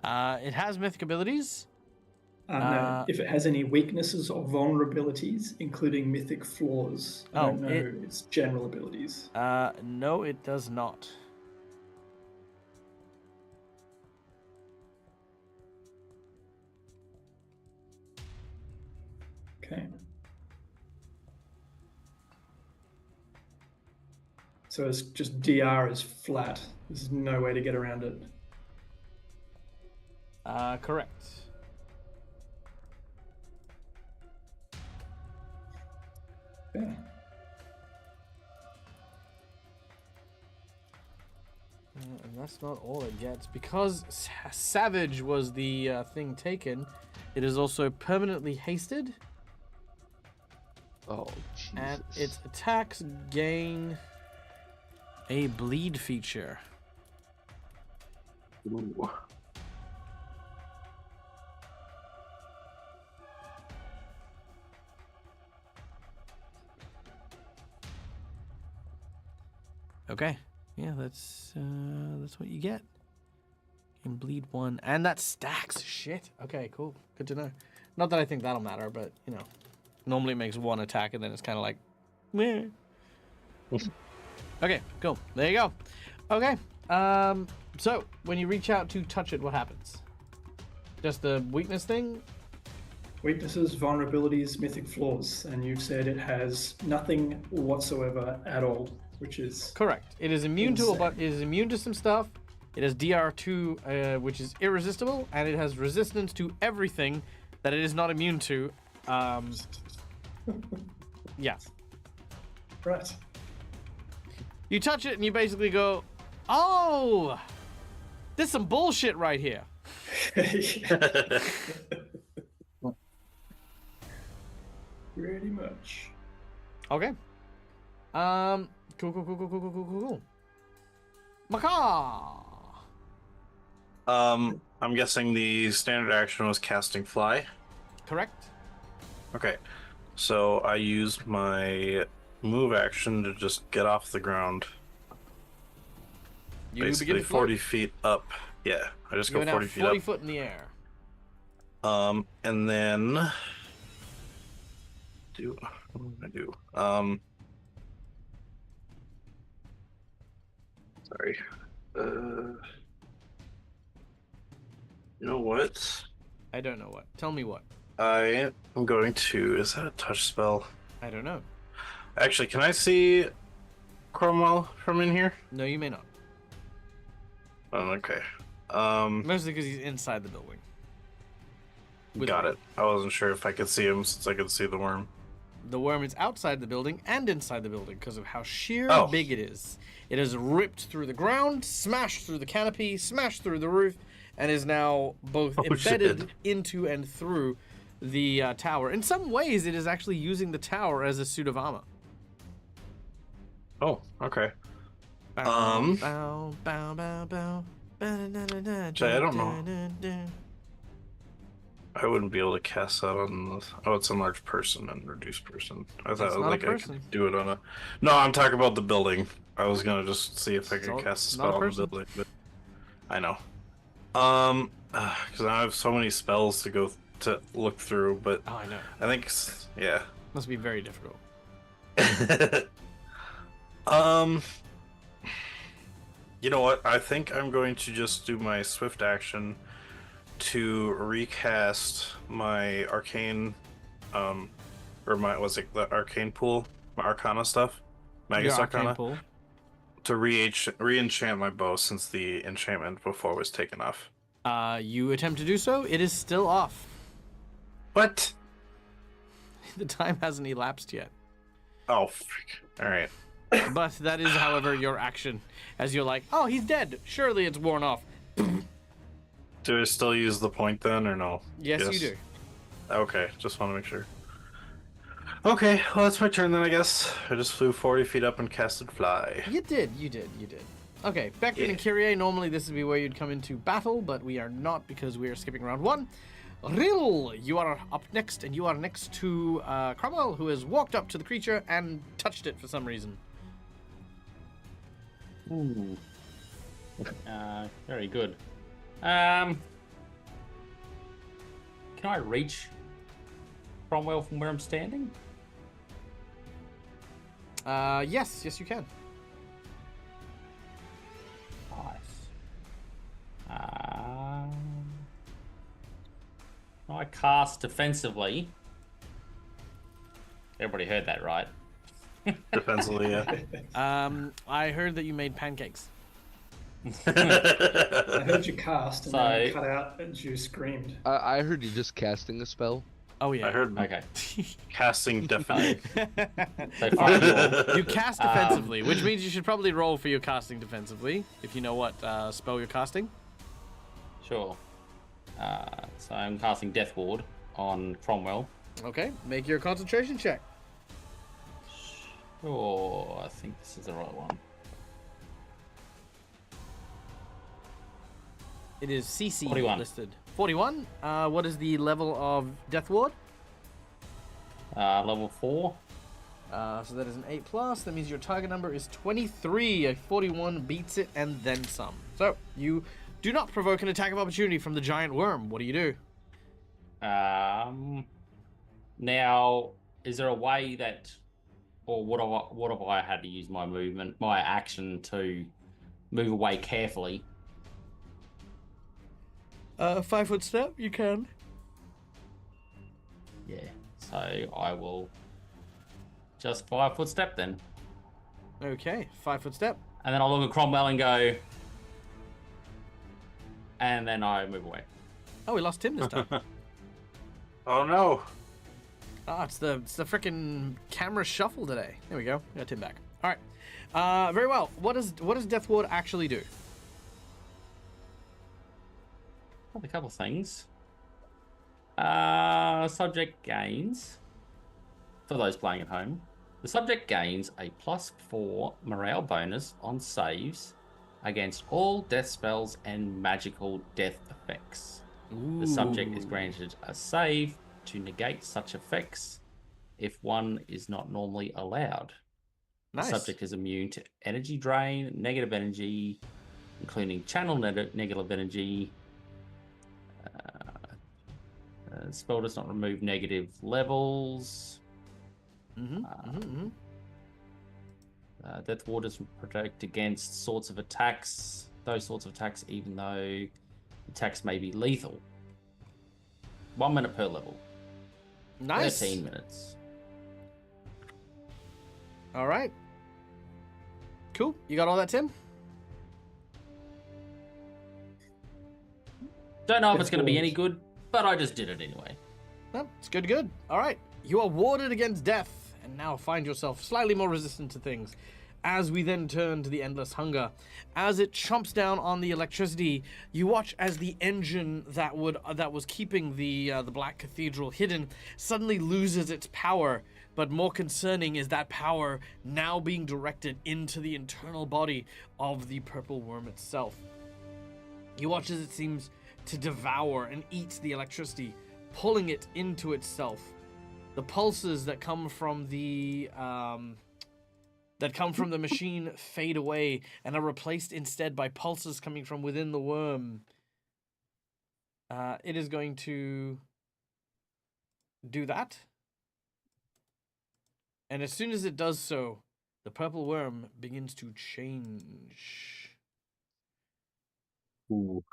It has mythic abilities. No, if it has any weaknesses or vulnerabilities, including mythic flaws. I don't know its general abilities. No, it does not. Okay. So it's just DR is flat. There's no way to get around it. Correct. Yeah. And that's not all it gets. Because Savage was the thing taken, it is also permanently hasted. Oh, And Jesus. its attacks gain a bleed feature. Ooh. Okay. Yeah, that's what you get. Can bleed 1, and that stacks. Shit. Okay, cool. Good to know. Not that I think that'll matter, but you know, normally it makes 1 attack, and then it's kind of like, meh. Okay, cool. There you go. Okay. So when you reach out to touch it, what happens? Just the weakness thing? Weaknesses, vulnerabilities, mythic flaws, and you've said it has nothing whatsoever at all, which is Correct. It is immune to Insane. it is immune to some stuff. It has DR2, which is irresistible, and it has resistance to everything that it is not immune to. Yeah. right. You touch it and you basically go, "Oh, this is some bullshit right here." Pretty much. Okay. Cool. Macaw. I'm guessing the standard action was casting fly. Correct. Okay, so I use my move action to just get off the ground. You Basically, begin to float. 40 feet up. Yeah, I just You're go now 40 feet 40 up. foot in the air. And then what do I do? Sorry. You know what? I don't know what. Tell me what. I am going to. Is that a touch spell? I don't know. Actually, can I see Cromwell from in here? No, you may not. Oh, okay. Mostly because he's inside the building. With Got me. it. I wasn't sure if I could see him since I could see the worm. The worm is outside the building and inside the building because of how sheer Oh. big it is. It has ripped through the ground, smashed through the canopy, smashed through the roof, and is now both Oh, embedded shit. into and through the tower. In some ways, it is actually using the tower as a suit of armor. Oh, okay. Bow, bow, bow, bow, bow. Jay, I don't know. I wouldn't be able to cast that on the... Oh, it's enlarged person and reduced person. I thought It's not a like I person. could do it on a... No, I'm talking about the building. I was gonna just see if I It's could not- cast a not a spell on the person. building, but I know. Because I have so many spells to go to look through, but Oh, I know. I think yeah. Must be very difficult. You know what? I think I'm going to just do my swift action to recast my arcane, or my was it the arcane pool, my arcana stuff, Magus Your arcane Arcana, pool. to re-enchant my bow since the enchantment before was taken off. You attempt to do so. It is still off. What? The time hasn't elapsed yet. Oh, freak. All right. But that is, however, your action. As you're like, oh, he's dead. Surely it's worn off. Do I still use the point then, or no? Yes, you do. Okay, just want to make sure. Okay, well, that's my turn then, I guess. I just flew 40 feet up and casted fly. You did. Okay, Beckton and Kyrie, normally this would be where you'd come into battle, but we are not because we are skipping round 1. Rill, you are up next, and you are next to Cromwell, who has walked up to the creature and touched it for some reason. Ooh. Very good. Can I reach Cromwell from where I'm standing? Yes, you can. Nice. I cast defensively. Everybody heard that, right? Defensively, yeah. I heard that you made pancakes. I heard you cast, and then So- you cut out as you screamed. I heard you just casting a spell. Oh yeah. I heard Okay. casting definitely. So fuck you all. You cast defensively, which means you should probably roll for your casting defensively if you know what spell you're casting. Sure. So I'm casting Death Ward on Cromwell. Okay, make your concentration check. Sure, I think this is the right one. It is CC 41. listed. 41. What is the level of Death Ward? Level 4. So that is an 8+. That means your target number is 23. A 41 beats it and then some. So you do not provoke an attack of opportunity from the giant worm. What do you do? Now, is there a way that, or what have I had to use my movement, my action to move away carefully? 5-foot step. You can. Yeah. So I will just 5-foot step then, Okay, 5-foot step. and then I'll look at Cromwell and go, and then I move away. Oh, we lost Tim this time. Oh no. It's the freaking camera shuffle today. There we go. We got Tim back. All right. Very well. What does Death Ward actually do? A couple things. Subject gains. For those playing at home, the subject gains a +4 morale bonus on saves against all death spells and magical death effects. The subject is granted a save to negate such effects if one is not normally allowed. Nice. The subject is immune to energy drain, negative energy, including channel negative energy. Spell does not remove negative levels. Death Ward doesn't protect against sorts of attacks, those sorts of attacks, even though attacks may be lethal. 1 minute per level. Nice. 13 minutes. All right. Cool. You got all that, Tim? Don't know if it's Death going to be Ward. any good, but I just did it anyway. No, it's good. Good. All right. You are warded against death, and now find yourself slightly more resistant to things. As we then turn to the Endless Hunger, as it chomps down on the electricity, you watch as the engine that was keeping the Black Cathedral hidden suddenly loses its power. But more concerning is that power now being directed into the internal body of the purple worm itself. You watch as it seems to devour and eat the electricity, pulling it into itself. The pulses that come from the machine fade away and are replaced instead by pulses coming from within the worm. It is going to do that. And as soon as it does so, the purple worm begins to change. Ooh.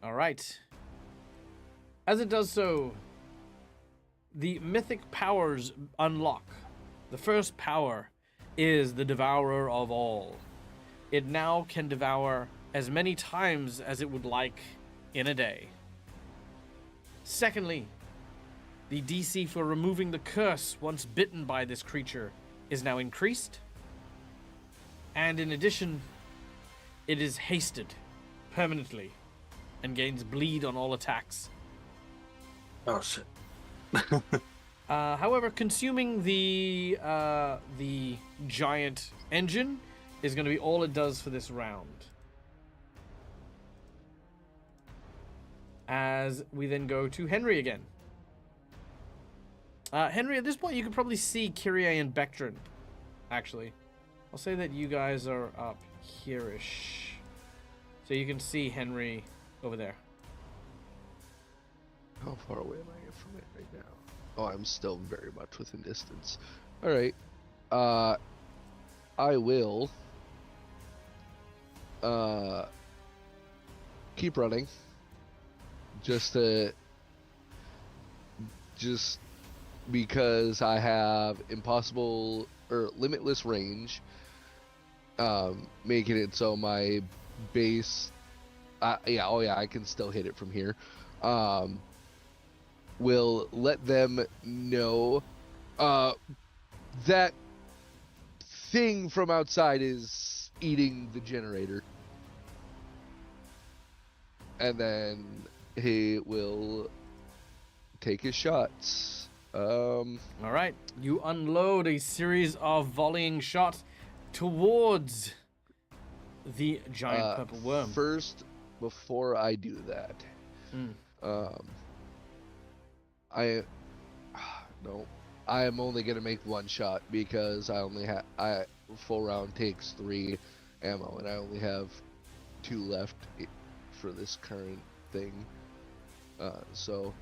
All right. As it does so, the mythic powers unlock. The first power is the Devourer of All. It now can devour as many times as it would like in a day. Secondly, the DC for removing the curse once bitten by this creature is now increased. And in addition, it is hasted permanently and gains bleed on all attacks. Oh shit. However, consuming the giant engine is going to be all it does for this round. As we then go to Henry again. Henry, at this point, you could probably see Kyrie and Bectrin, actually. I'll say that you guys are up here-ish. So you can see Henry over there. How far away am I from it right now? Oh, I'm still very much within distance. All right. I will keep running. Just because I have impossible or limitless range, making it so my base, I can still hit it from here. Will let them know that thing from outside is eating the generator. And then he will take his shots. All right, you unload a series of volleying shots towards the giant purple worm. First, before I do that, I am only gonna make one shot because I only have full round takes 3 ammo, and I only have 2 left for this current thing. So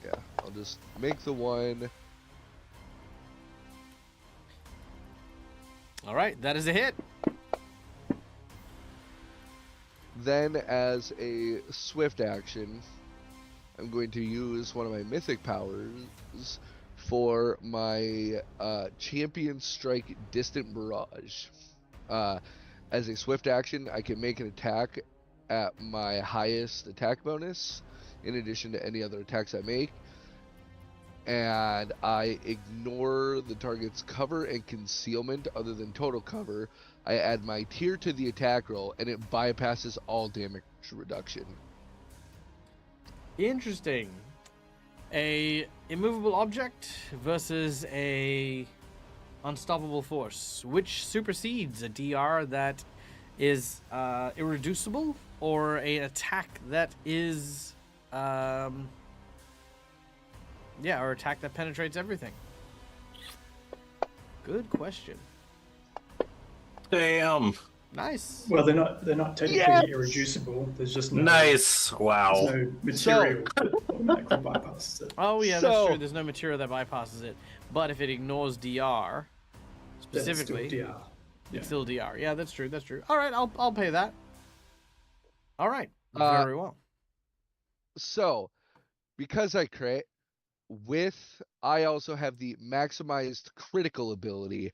yeah, I'll just make the one. All right, that is a hit. Then, as a swift action, I'm going to use one of my mythic powers for my Champion Strike Distant Barrage. As a swift action, I can make an attack at my highest attack bonus, in addition to any other attacks I make. And I ignore the target's cover and concealment other than total cover. I add my tier to the attack roll, and it bypasses all damage reduction. Interesting. A immovable object versus a unstoppable force. Which supersedes a DR that is irreducible, or an attack that is or attack that penetrates everything? Good question. Damn. Nice. Well, they're not technically Yes! irreducible. There's just no, Nice. Wow. there's no material that automatically bypasses it. Oh yeah, that's So- true. There's no material that bypasses it. But if it ignores DR Then it's still specifically, DR. it's still DR. Yeah, that's true. That's true. All right, I'll pay that. All right. Uh, Very well. So, because I crit, I also have the maximized critical ability,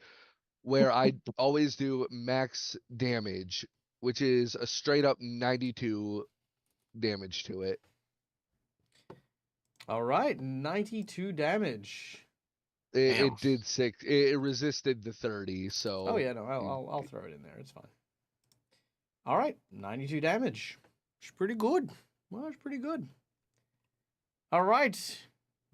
where I always do max damage, which is a straight up 92 damage to it. All right, 92 damage. It Damn. did 6. It resisted the 30, so. Oh yeah, no, I'll throw it in there. It's fine. All right, 92 damage. It's pretty good. Well, it's pretty good. All right,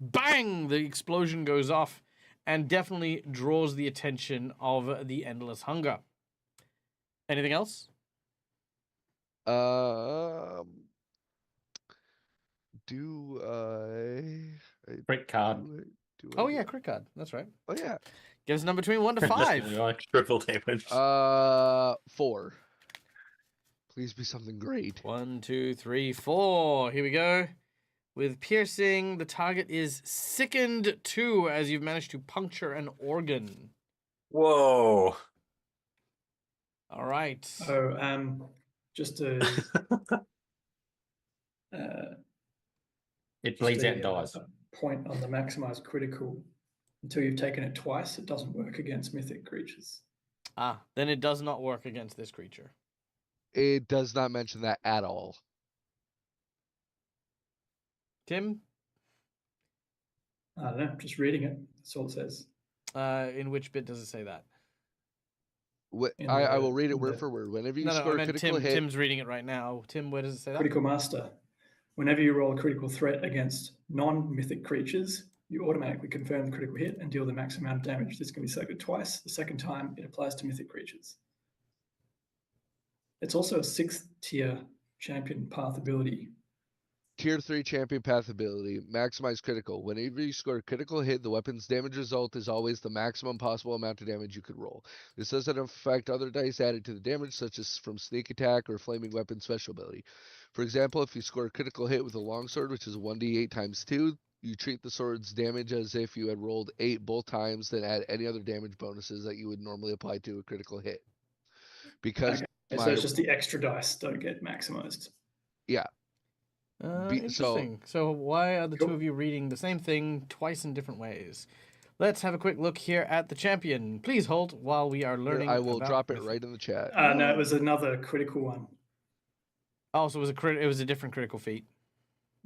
bang! The explosion goes off, and definitely draws the attention of the Endless Hunger. Anything else? Do I Crit card. Oh yeah, crit card. That's right. Oh yeah. Give us a number between 1 to Just 5. like- Triple damage. 4. Please be something great. 1, 2, 3, 4. Here we go. With piercing, the target is sickened 2 as you've managed to puncture an organ. Whoa. All right. Just a It bleeds just out and dies. a point on the maximized critical. Until you've taken it twice, it doesn't work against mythic creatures. Then it does not work against this creature. It does not mention that at all. Tim, I don't know, just reading it. That's all it says. in which bit does it say that? In I the- will read it in word the- for word. Whenever you No, score I a meant critical Tim. hit, Tim's reading it right now. Tim, where does it say that? Critical Master. Whenever you roll a critical threat against non-mythic creatures, you automatically confirm the critical hit and deal the max amount of damage. This can be selected twice. The second time, it applies to mythic creatures. It's also a 6th tier champion path ability. Tier 3 champion path ability, maximize critical. Whenever you score a critical hit, the weapon's damage result is always the maximum possible amount of damage you could roll. This doesn't affect other dice added to the damage, such as from sneak attack or flaming weapon special ability. For example, if you score a critical hit with a longsword, which is 1d8 times 2, You treat the sword's damage as if you had rolled 8 both times, then add any other damage bonuses that you would normally apply to a critical hit. Because Okay, so it's just the extra dice don't get maximized. yeah, Interesting. So why are the two Cool. of you reading the same thing twice in different ways? Let's have a quick look here at the champion. Please hold while we are learning. I will about drop it mythic. right in the chat. No, it was another critical one. Oh, so it was a different critical feat.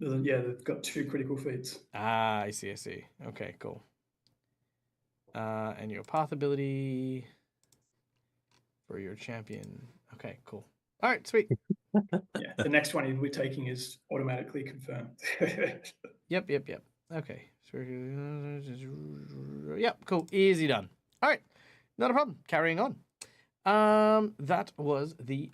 Yeah, they've got 2 critical feats. Ah, I see. Okay, cool. And your path ability for your champion. Okay, cool. All right, sweet. Yeah, the next one he'll be taking is automatically confirmed. Yep. Okay. Yep, cool. Easy done. All right, not a problem. Carrying on. That was the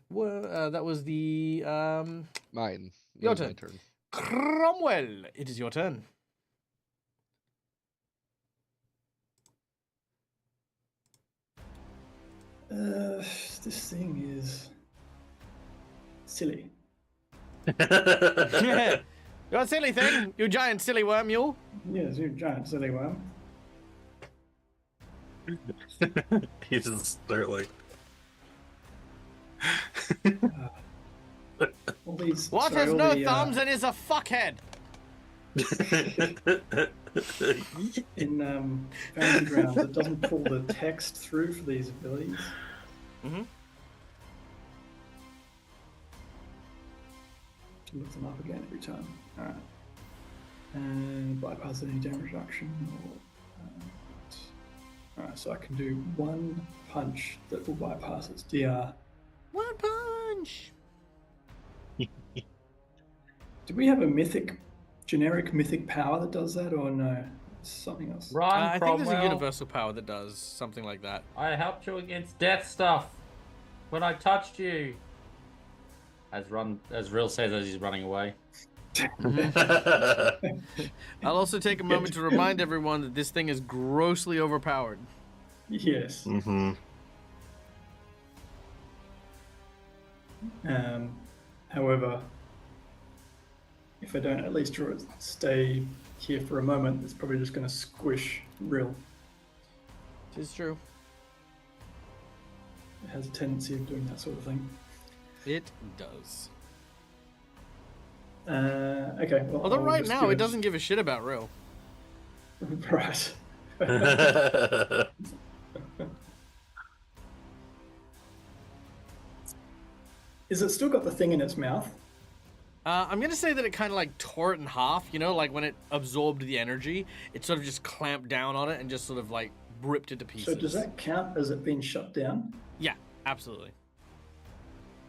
Mine. Your That was my turn. turn. Cromwell. It is your turn. This thing is silly. You're a silly thing, you giant silly worm, you. Yes, you giant silly worm. You just start like. All these. What sorry, has all no the, thumbs and is a fuckhead? in Fantasy Grounds, it doesn't pull the text through for these abilities. Mm-hmm. Look them up again every time. All right. And bypass any damage reduction. All right, so I can do 1 punch that will bypass its DR. One punch. Do we have a generic mythic power that does that, or no? It's something else. Run, I think there's a Cromwell. universal power that does something like that. I helped you against death stuff when I touched you. As Real says as he's running away. I'll also take a moment to remind everyone that this thing is grossly overpowered. Yes. Mm-hmm. However, if I don't at least stay here for a moment, it's probably just going to squish Real. It is true. It has a tendency of doing that sort of thing. It does. Okay. Well, Although I'll right just now give it doesn't give a shit about Real. Right. Is it still got the thing in its mouth? I'm gonna say that it kind of like tore it in half. You know, like when it absorbed the energy, it sort of just clamped down on it and just sort of like ripped it to pieces. So does that count as it being shut down? Yeah, absolutely.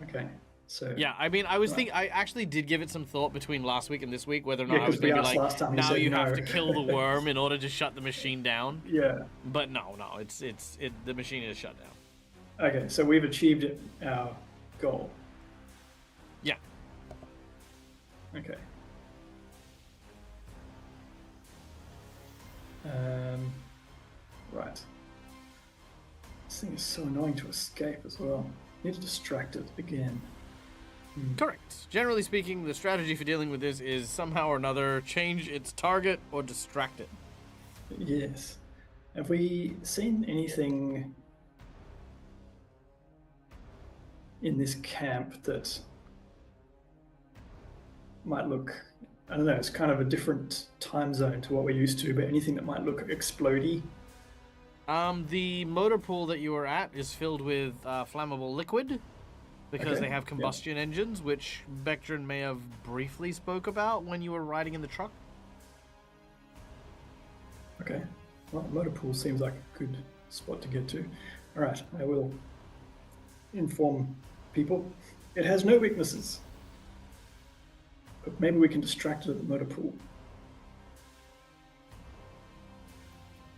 Okay. So Yeah, I mean, I was Right. thinking, I actually did give it some thought between last week and this week whether or Yeah, not I was 'cause we going to be asked like, last time, you now said you have no. to kill the worm in order to shut the machine down. Yeah. But no, the machine is shut down. Okay. So we've achieved our goal. Yeah. Okay. Right. This thing is so annoying to escape as well. Need to distract it again. Correct. Generally speaking, the strategy for dealing with this is somehow or another change its target or distract it. Yes. Have we seen anything in this camp that might look, I don't know, it's kind of a different time zone to what we're used to, but anything that might look explodey? The motor pool that you are at is filled with flammable liquid because Okay, they have yeah. combustion engines, which Bectrin may have briefly spoke about when you were riding in the truck. Okay. Well, motor pool seems like a good spot to get to. All right, I will inform people. It has no weaknesses. But maybe we can distract it at the motor pool.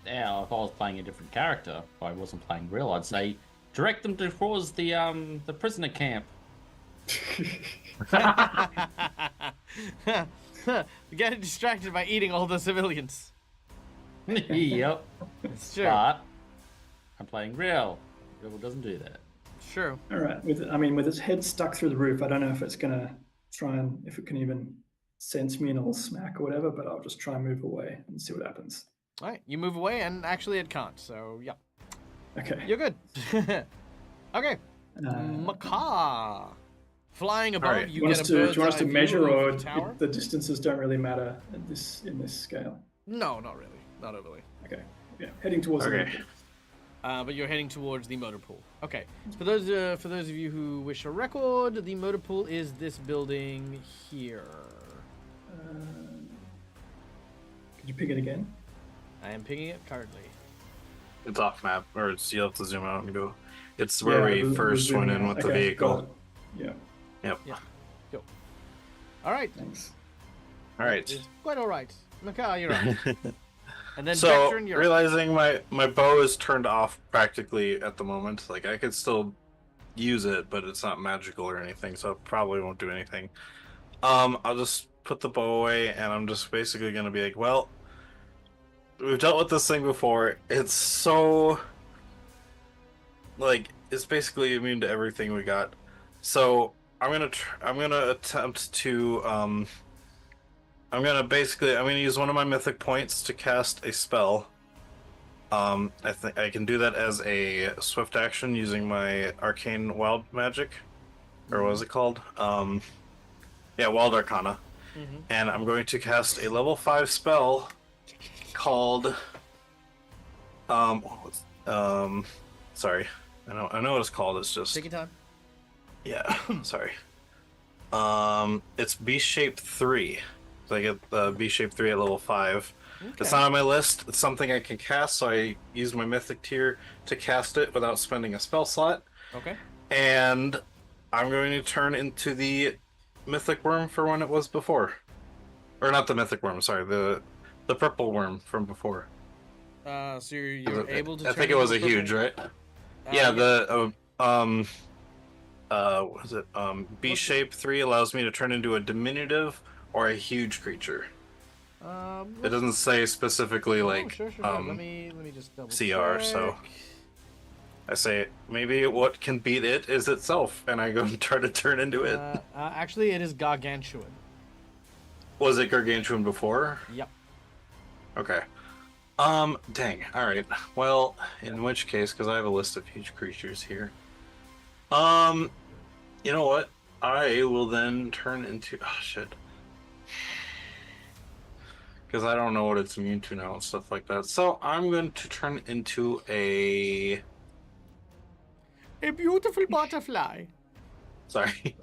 Yeah, if I was playing a different character, if I wasn't playing Real, I'd say direct them towards the prisoner camp. Get distracted by eating all the civilians. Yep. It's true. But I'm playing Real. Real doesn't do that. True. All right. With its head stuck through the roof, I don't know if it's gonna try and if it can even sense me and I'll smack or whatever, but I'll just try and move away and see what happens. All right, you move away, and actually it can't. So yeah, Okay. you're good. Okay, Uh, Macaw. Flying above, Alright. you do you get a want bird's us eye to view measure, of or the tower. the distances don't really matter in this scale? No, not really. Not overly. Okay. Yeah, heading towards the Okay. middle. But you're heading towards the motor pool. Okay. For those of you who wish a record, the motor pool is this building here. Could you pick it again? I am pinging it currently. It's off map, or you'll have to zoom out and go. It's where we we're first went zooming in out. with the Okay, vehicle. got it. Yeah, Yep. Cool. All right. thanks. All right. It's quite all right. Macaw, you're up. And then So Vectrin, you're up. realizing my bow is turned off practically at the moment. Like I could still use it, but it's not magical or anything, so it probably won't do anything. I'll just put the bow away, and I'm just basically gonna be like, well, we've dealt with this thing before. It's so like it's basically immune to everything we got. So I'm gonna attempt to I'm gonna use one of my mythic points to cast a spell. I think I can do that as a swift action using my arcane wild magic, or what was it called? Yeah, wild arcana. Mhm. And I'm going to cast a level 5 spell called sorry, I know what it's called. It's just Take your time. yeah, sorry. It's B shape 3. So I get the B shape 3 at level 5. It's Okay. not on my list. It's something I can cast, so I use my mythic tier to cast it without spending a spell slot. Okay. And I'm going to turn into the mythic worm for when it was before. Or not the mythic worm, sorry, the purple worm from before. So you're able to. I think turn it was a into huge, purple- right? Yeah, what was it? B shape 3 allows me to turn into a diminutive or a huge creature. It doesn't say specifically like sure. Let me just double CR, so check. I say maybe what can beat it is itself, and I go and try to turn into it. Actually, it is gargantuan. Was it gargantuan before? Yep. Okay. Dang. Alright. Well, in which case, because I have a list of huge creatures here. You know what? I will then turn into... Oh, shit. Because I don't know what it's immune to now and stuff like that. So I'm going to turn into a beautiful butterfly. Sorry.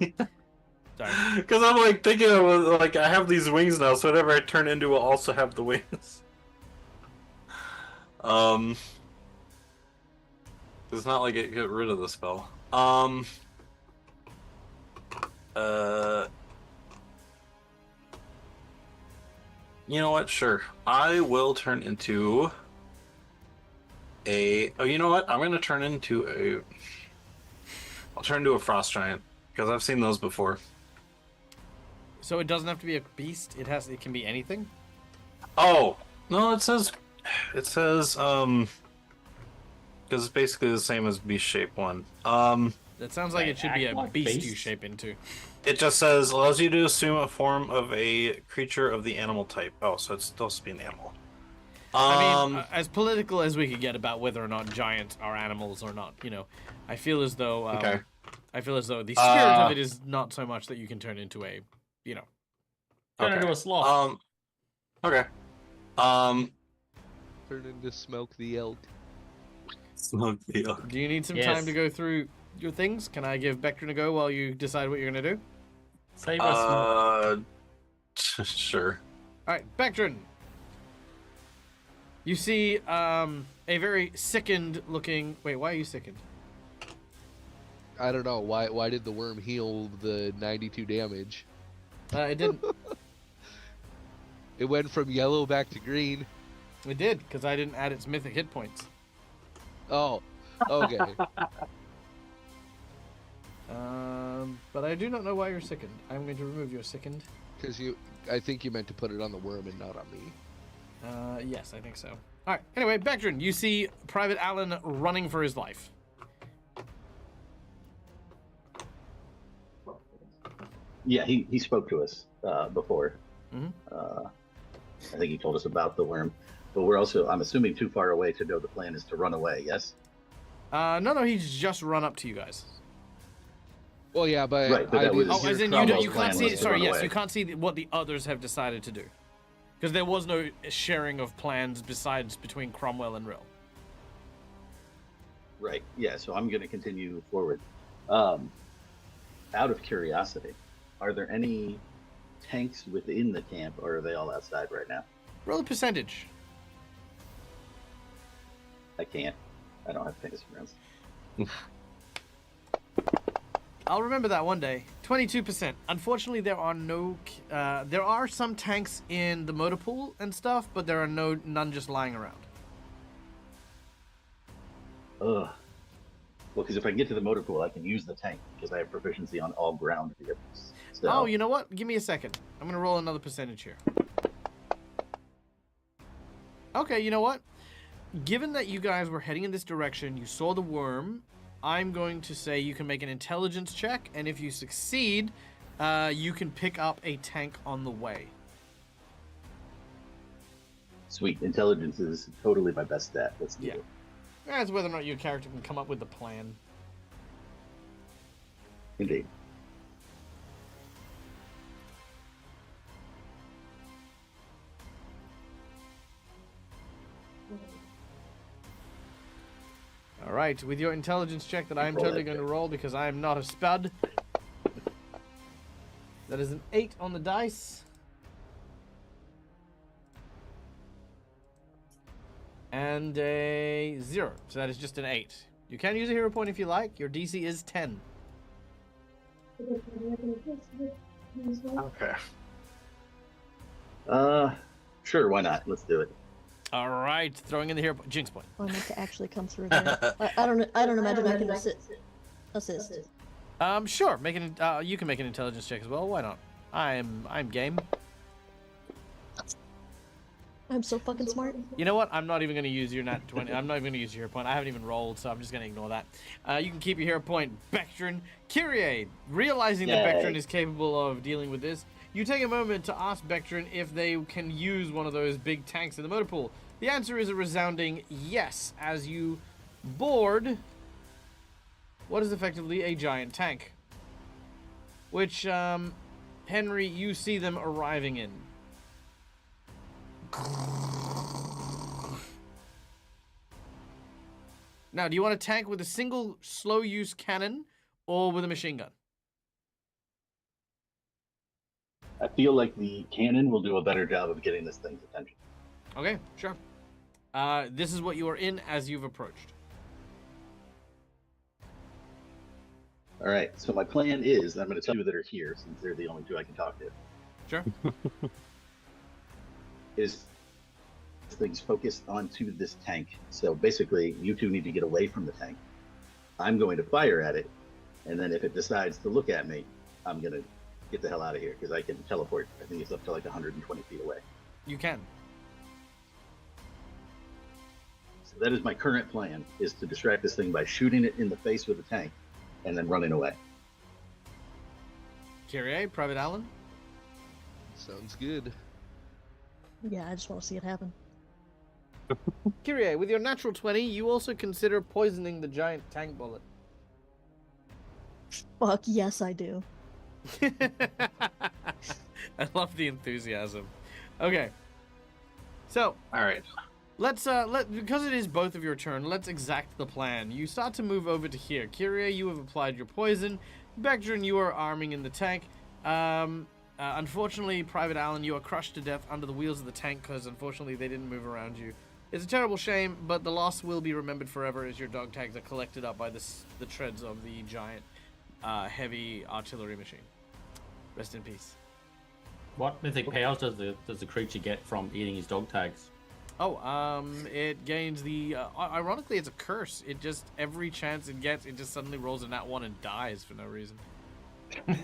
Sorry. Because I'm like thinking of like I have these wings now, so whatever I turn into will also have the wings. It's not like it get rid of the spell. You know what? Sure. I will turn into a... Oh, you know what? I'm going to turn into a... I'll turn into a frost giant, because I've seen those before. So it doesn't have to be a beast. It can be anything. Oh, no, it says, because it's basically the same as beast shape 1. That sounds like it should be a Act like beast you beast. shape into. It just says, allows you to assume a form of a creature of the animal type. Oh, so it's supposed to be an animal. I mean, as political as we could get about whether or not giants are animals or not, I feel as though Okay. I feel as though the spirit of it is not so much that you can turn into a, Turn into a sloth. Okay. Turn into Smoke the Elk. Smoke the elk. Do you need some Yes. time to go through your things? Can I give Vectrin a go while you decide what you're gonna do? Save us. Sure. All right, Vectrin. You see a very sickened looking. Wait, why are you sickened? I don't know why did the worm heal the 92 damage? It didn't. It went from yellow back to green. It did because I didn't add its mythic hit points. Oh, okay. But I do not know why you're sickened. I'm going to remove your sickened. Because I think you meant to put it on the worm and not on me. Yes, I think so. All right. Anyway, Vectrin, you see Private Allen running for his life. Yeah, he spoke to us. before. Mhm. I think he told us about the worm, but we're also, I'm assuming, too far away to know the plan is to run away. Yes. No, he's just run up to you guys. Well, yeah, but Right, but I that didn't was- Oh, hear as in Cromwell's you plan can't was see. to Sorry, run yes, away. you can't see what the others have decided to do, because there was no sharing of plans besides between Cromwell and Rill. Right. Yeah. So I'm going to continue forward. Out of curiosity, are there any tanks within the camp, or are they all outside right now? Roll a percentage. I can't. I don't have tanks rounds. I'll remember that one day. 22%. Unfortunately, there are no. There are some tanks in the motor pool and stuff, but there are none just lying around. Ugh. Well, because if I can get to the motor pool, I can use the tank because I have proficiency on all ground vehicles. So, Oh, you know what? Give me a second. I'm gonna roll another percentage here. Okay, you know what? Given that you guys were heading in this direction, you saw the worm, I'm going to say you can make an intelligence check, and if you succeed, you can pick up a tank on the way. sweet. Intelligence is totally my best stat. Let's do Yeah. it. That's whether or not your character can come up with the plan. Indeed. All right, with your intelligence check that I am Roll totally that going to check. roll because I am not a spud. That is an 8 on the dice. And a 0. So that is just an 8. You can use a hero point if you like. Your DC is 10. Okay. Sure, why not? Let's do it. All right, throwing in the hero point. Jinx point. I meant to actually come through there. I don't imagine I can assist. Sure. You can make an intelligence check as well. Why not? I'm game. I'm so fucking smart. You know what? I'm not even going to use your nat 20. I'm not even going to use your hero point. I haven't even rolled, so I'm just going to ignore that. You can keep your hero point, Bectrin. Kyrie, realizing that Yay. Bectrin is capable of dealing with this, you take a moment to ask Bectrin if they can use one of those big tanks in the motor pool. The answer is a resounding yes, as you board what is effectively a giant tank. Which, Henry, you see them arriving in. Now, do you want a tank with a single slow-use cannon or with a machine gun? I feel like the cannon will do a better job of getting this thing's attention. Okay, sure. This is what you are in as you've approached. All right, so my plan is, I'm going to tell you that are here, since they're the only two I can talk to, Sure. is this thing's focused onto this tank. So basically, you two need to get away from the tank. I'm going to fire at it, and then if it decides to look at me, I'm going to get the hell out of here, because I can teleport. I think it's up to like 120 feet away. You can. So that is my current plan, is to distract this thing by shooting it in the face with a tank, and then running away. Kyrie, Private Allen. Sounds good. Yeah, I just want to see it happen. Kyrie, with your natural 20, you also consider poisoning the giant tank bullet. Fuck yes, I do. I love the enthusiasm. Okay. So, All right. let's because it is both of your turn, let's exact the plan. You start to move over to here. Kyrie, you have applied your poison. Bectrin, you are arming in the tank. Unfortunately, Private Allen, you are crushed to death under the wheels of the tank because unfortunately they didn't move around you. It's a terrible shame, but the loss will be remembered forever as your dog tags are collected up by the treads of the giant heavy artillery machine. Rest in peace. What mythic powers does the creature get from eating his dog tags? Oh, it gains the, ironically, it's a curse. It just, every chance it gets, it just suddenly rolls a nat 1 and dies for no reason.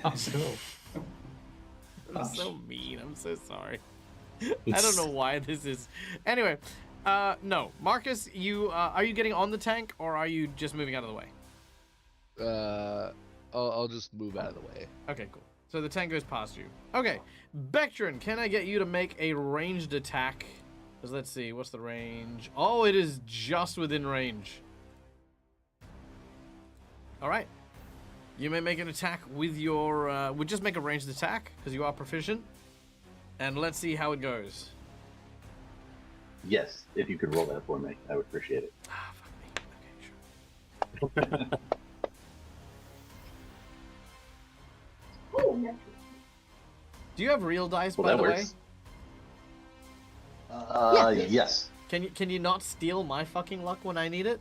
Oh, cool. I'm so mean. I'm so sorry. I don't know why this is. Anyway, no. Marcus, are you getting on the tank or are you just moving out of the way? I'll just move out of the way. Okay, cool. So the tank goes past you. Okay. Bectrin, can I get you to make a ranged attack? Because let's see, what's the range? Oh, it is just within range. All right. You may make an attack with your... we'll just make a ranged attack, because you are proficient. And let's see how it goes. Yes, if you could roll that for me, I would appreciate it. Ah, fuck me. Okay, sure. Do you have real dice, Well, by that the works. way? Yes. Can you not steal my fucking luck when I need it?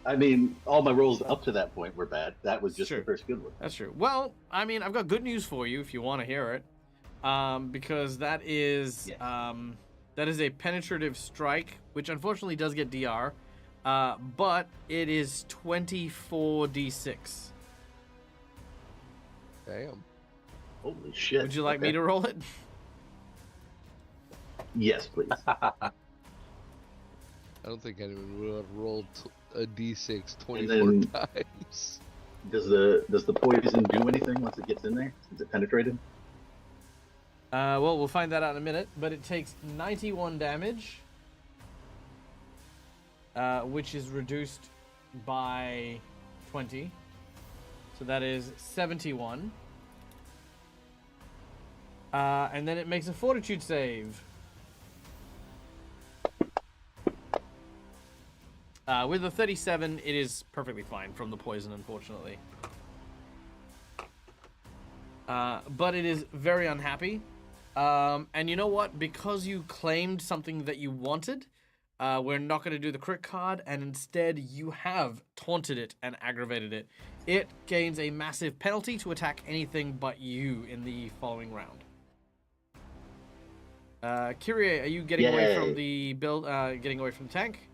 I mean, all my rolls up to that point were bad. That was just Sure. the first good one. That's true. Well, I mean, I've got good news for you if you want to hear it, because that is a penetrative strike, which unfortunately does get DR, but it is 24d6. Damn. Holy shit. Would you like me Okay. to roll it? Yes, please. I don't think anyone would have rolled a d6 24 then- times. Does the poison do anything once it gets in there? Is it penetrated? Well, we'll find that out in a minute, but it takes 91 damage, which is reduced by 20. So that is 71. And then it makes a fortitude save. With a 37, it is perfectly fine from the poison, unfortunately. But it is very unhappy. And you know what? Because you claimed something that you wanted, we're not going to do the crit card, and instead you have taunted it and aggravated it. It gains a massive penalty to attack anything but you in the following round. Kyrie, are you getting away from Yay. the build? Getting away from the tank?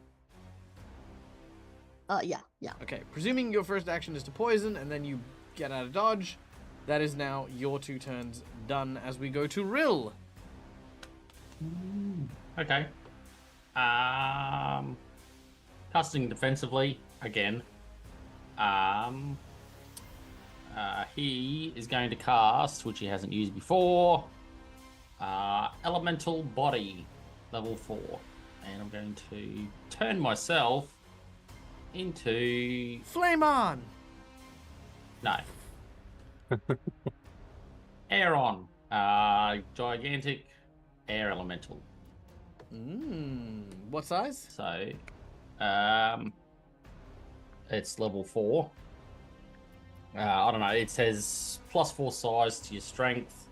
Yeah. Okay. Presuming your first action is to poison, and then you get out of dodge, that is now your 2 turns done as we go to Rill. Okay. Casting defensively again. He is going to cast, which he hasn't used before, Elemental Body, level 4, and I'm going to turn myself into Flame on! no air on, gigantic air elemental. What size? So, it's level 4. I don't know. It says +4 size to your strength,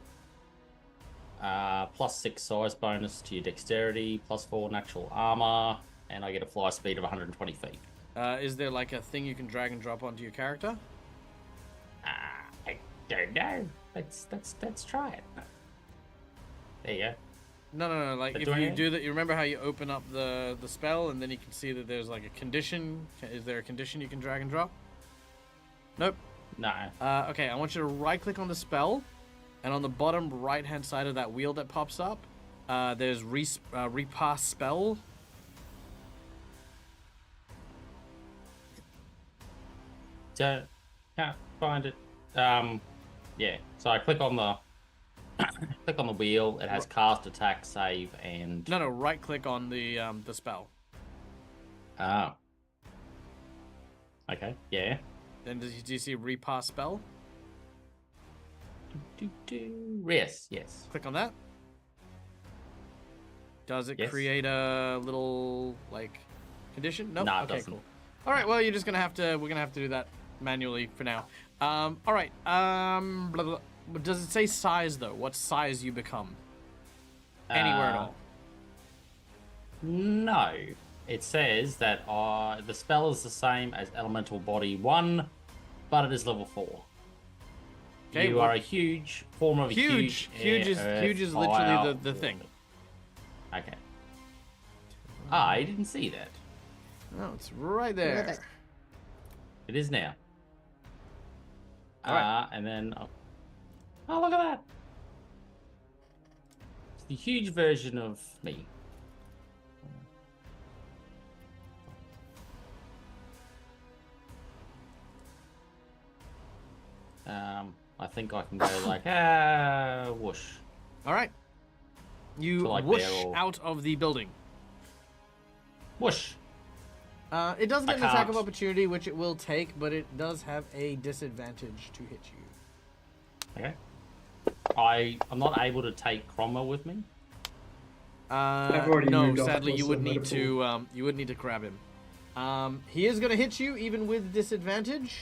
+6 size bonus to your dexterity, +4 natural armor, and I get a fly speed of 120 feet. Is there like a thing you can drag and drop onto your character? I don't know. Let's try it. There you go. No. Like But if do I- you do that, you remember how you open up the spell and then you can see that there's like a condition. Is there a condition you can drag and drop? Nope. No. Okay, I want you to right click on the spell, and on the bottom right hand side of that wheel that pops up, there's repass spell. Can't find it. Yeah. So I click on the click on the wheel. It has cast, attack, save, and No, right click on the spell. oh. Okay. Yeah. Then do you see repass spell? Yes. Click on that. Does it Yes. create a little like condition? Nope. No, it Okay, doesn't. cool. All right. Well, we're gonna have to do that manually for now. All right. Blah, blah. Does it say size though? What size you become? Anywhere at all? No. It says that the spell is the same as Elemental Body 1, but it is level 4. Okay. You are a huge form of a huge. Huge is literally fire, the thing. Okay. I didn't see that. Oh, it's right there. Right there. It is now. Alright. And then, oh, look at that! It's the huge version of me. I think I can go like, whoosh. All right. You So, like, whoosh they're all- out of the building. Whoosh. It does get I an attack of can't. opportunity, which it will take, but it does have a disadvantage to hit you. Okay. I'm not able to take Cromwell with me. already No, moved off sadly, towards you the would need metaphor. to you would need to grab him. He is going to hit you even with disadvantage.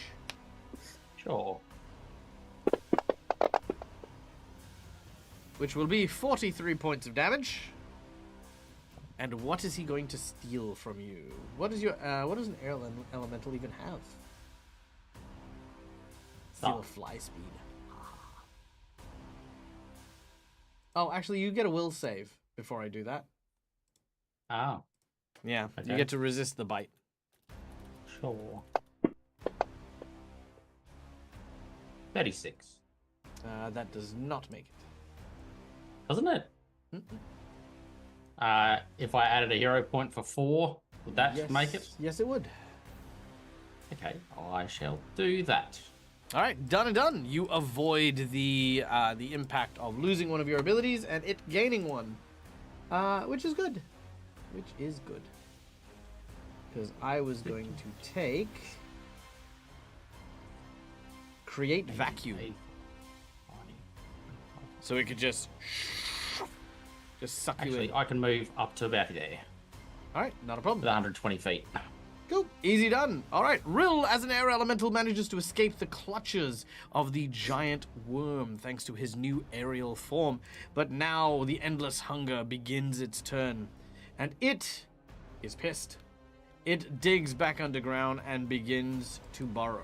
Sure. Which will be 43 points of damage. And what is he going to steal from you? What is your what does an air elemental even have? Steal Oh. fly speed. Oh, actually, you get a will save before I do that. Oh, Yeah, you Okay. get to resist the bite. sure. 36. That does not make it. Doesn't it? Mm-mm. If I added a hero point for 4, would that Yes, make it? Yes, it would. Okay, I shall do that. All right, done and done. You avoid the impact of losing one of your abilities and it gaining one, which is good. Which is good. Because I was going to take create vacuum, so it could just suck you Actually, in. I can move up to about there All right, not a with problem. 120 feet. Cool. Easy done. All right. Rill, as an air elemental, manages to escape the clutches of the giant worm thanks to his new aerial form. But now the endless hunger begins its turn. And it is pissed. It digs back underground and begins to burrow.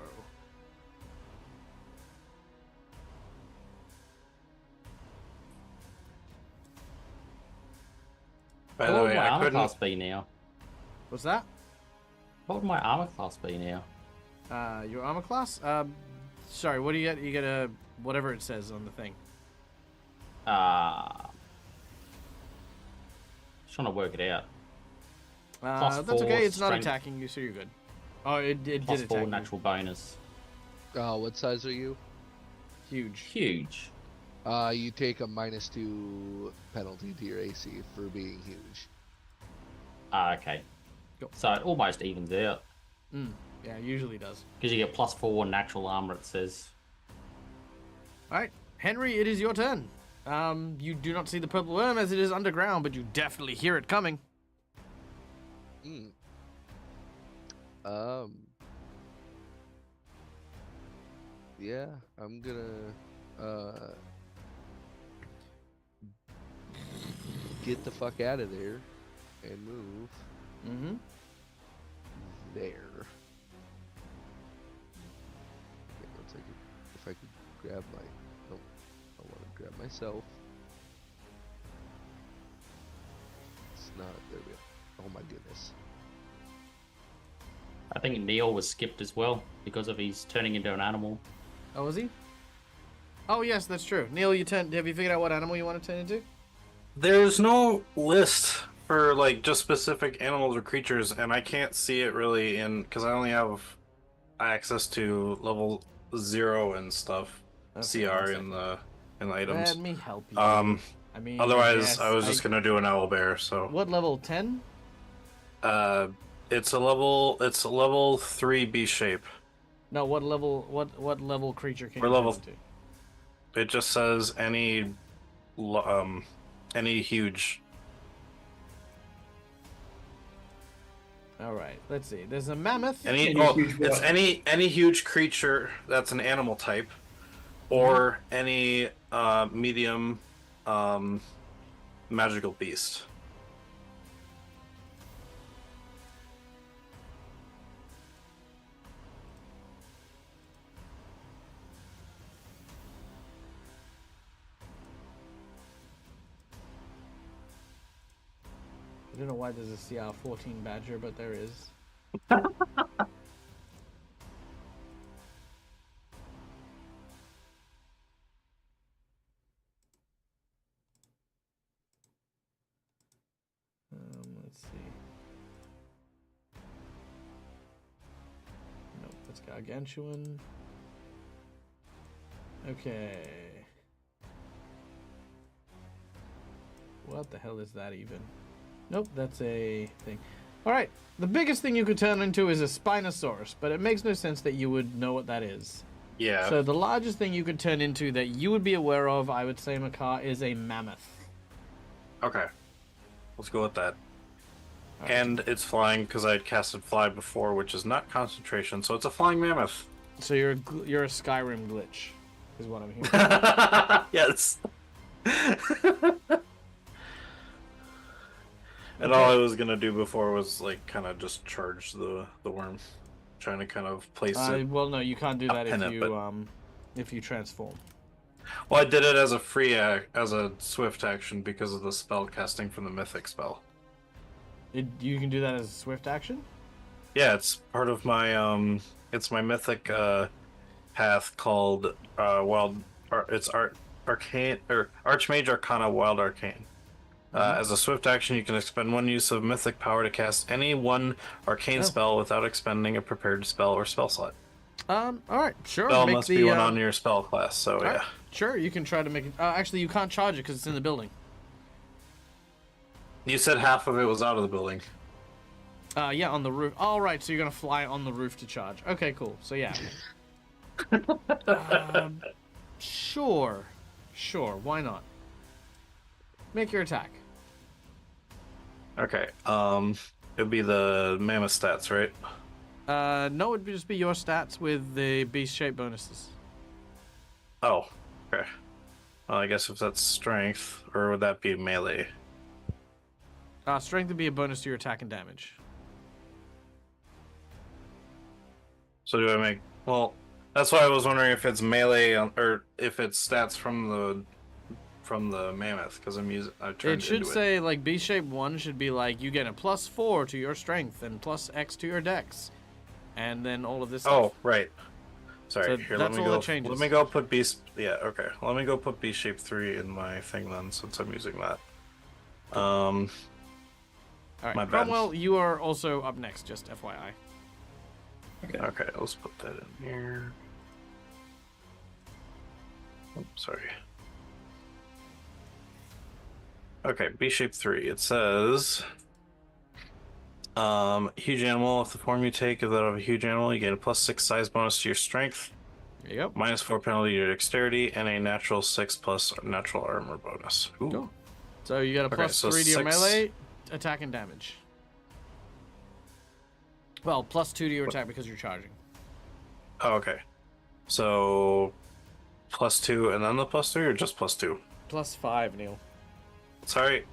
By What the would way, my I armor couldn't. class be now? What's that? What would my armor class be now? Your armor class? Sorry, what do you get? You get a whatever it says on the thing. Just trying to work it out. That's +4 okay. It's not strength. attacking you, so you're good. Oh, it did Plus attack 4 you. natural bonus. What size are you? Huge. Huge. You take a -2 penalty to your AC for being huge. Okay. Go. So it almost evens out. Yeah, it usually does. Because you get +4 natural armor, it says. All right, Henry, it is your turn. You do not see the purple worm as it is underground, but you definitely hear it coming. Hmm. Yeah, I'm gonna get the fuck out of there and move Mm-hmm. there. Okay, once I could, if I could grab my, no, I want to grab myself. It's not, there we go. Oh my goodness. I think Neil was skipped as well because of his turning into an animal. Oh, is he? Oh, yes, that's true. Neil, have you figured out what animal you want to turn into? There's no list for like just specific animals or creatures, and I can't see it really in because I only have access to level 0 and stuff, Okay, CR one in the items. Let me help you. Um, I mean, Otherwise, yes, I was just gonna do an owlbear. So What level? 10? it's a level 3 B shape. No, what level? What level creature can We're you level- turn into? It just says any huge. All right, let's see. There's a mammoth. Any Any huge it's what? any huge creature that's an animal type, or any medium magical beast. I don't know why there's a CR14 badger, but there is. Let's see. Nope, that's gargantuan. Okay. What the hell is that even? Nope, that's a thing. Alright, the biggest thing you could turn into is a Spinosaurus, but it makes no sense that you would know what that is. Yeah. So the largest thing you could turn into that you would be aware of, I would say, Makar, is a mammoth. Okay. Let's go with that. Alright. And it's flying because I had casted fly before, which is not concentration, so it's a flying mammoth. So you're a Skyrim glitch, is what I'm hearing. Yes. And all I was gonna do before was like kind of just charge the worm, trying to kind of place it. Well, no, you can't do Not that pin it, if you transform. Well, I did it as a as a swift action because of the spell casting from the mythic spell. You can do that as a swift action? Yeah, it's part of my it's my mythic path called arcane or Archmage Arcana Wild Arcane. As a swift action, you can expend one use of mythic power to cast any one arcane spell without expending a prepared spell or spell slot. Alright, sure. Spell make must the, be one on your spell class, so alright, yeah. Sure, you can try to make it. Actually, you can't charge it because it's in the building. You said half of it was out of the building. Yeah, on the roof. Alright, so you're gonna fly on the roof to charge. Okay, cool. So yeah. Sure. Sure, why not? Make your attack. Okay, it'd be the mammoth stats, right? No, it'd just be your stats with the beast shape bonuses. Oh, okay. Well, I guess if that's strength, or would that be melee? Strength would be a bonus to your attack and damage. So do I make... Well, that's why I was wondering if it's melee, or if it's stats from the mammoth, because I turned It should into say, like, beast shape 1 should be like, you get a +4 to your strength and +X to your dex. And then all of this stuff. Oh, right. Sorry, So here, that's let me all go. that changes. Let me go put beast... Yeah, okay. Let me go put beast shape 3 in my thing then, since I'm using that. Alright, my bad. Cromwell, you are also up next, just FYI. Okay, let's put that in here. Oh, sorry. Okay, B shape 3. It says huge animal. If the form you take is that of a huge animal, you get a +6 size bonus to your strength, There you go. -4 penalty to your dexterity, and a natural 6 plus natural armor bonus. Ooh. Cool. So you got a Okay, so +3 to your 6. melee, attack, and damage. Well, +2 to your attack because you're charging. Oh, okay. So +2 and then the +3, or just +2? +5, Neil. Sorry.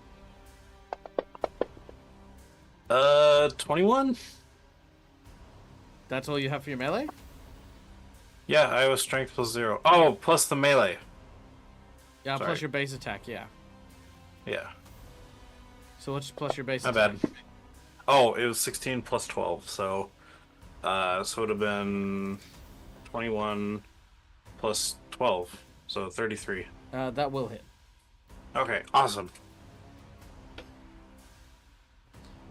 21? That's all you have for your melee? Yeah, I was strength +0. Oh, plus the melee. Yeah, Sorry. plus your base attack, yeah. Yeah, So let's plus your base my attack. bad. Oh, it was 16 plus 12, so it would have been 21 plus 12, so 33. That will hit. Okay, awesome.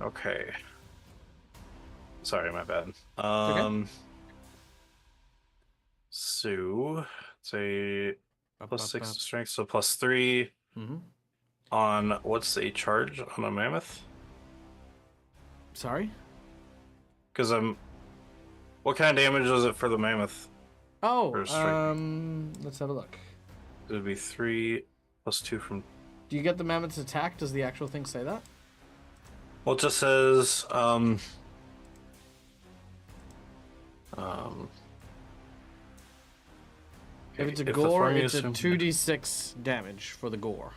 Okay. Sorry, my bad. So it's a +6 to strength, so +3 Mm-hmm. on what's a charge on a mammoth? Sorry? Because what kind of damage is it for the mammoth? Oh, Or strength. let's have a look. It would be 3 plus 2 from... Do you get the mammoth's attack? Does the actual thing say that? Well, it just says, If it's a the gore, form you it's a assume- 2d6 damage for the gore.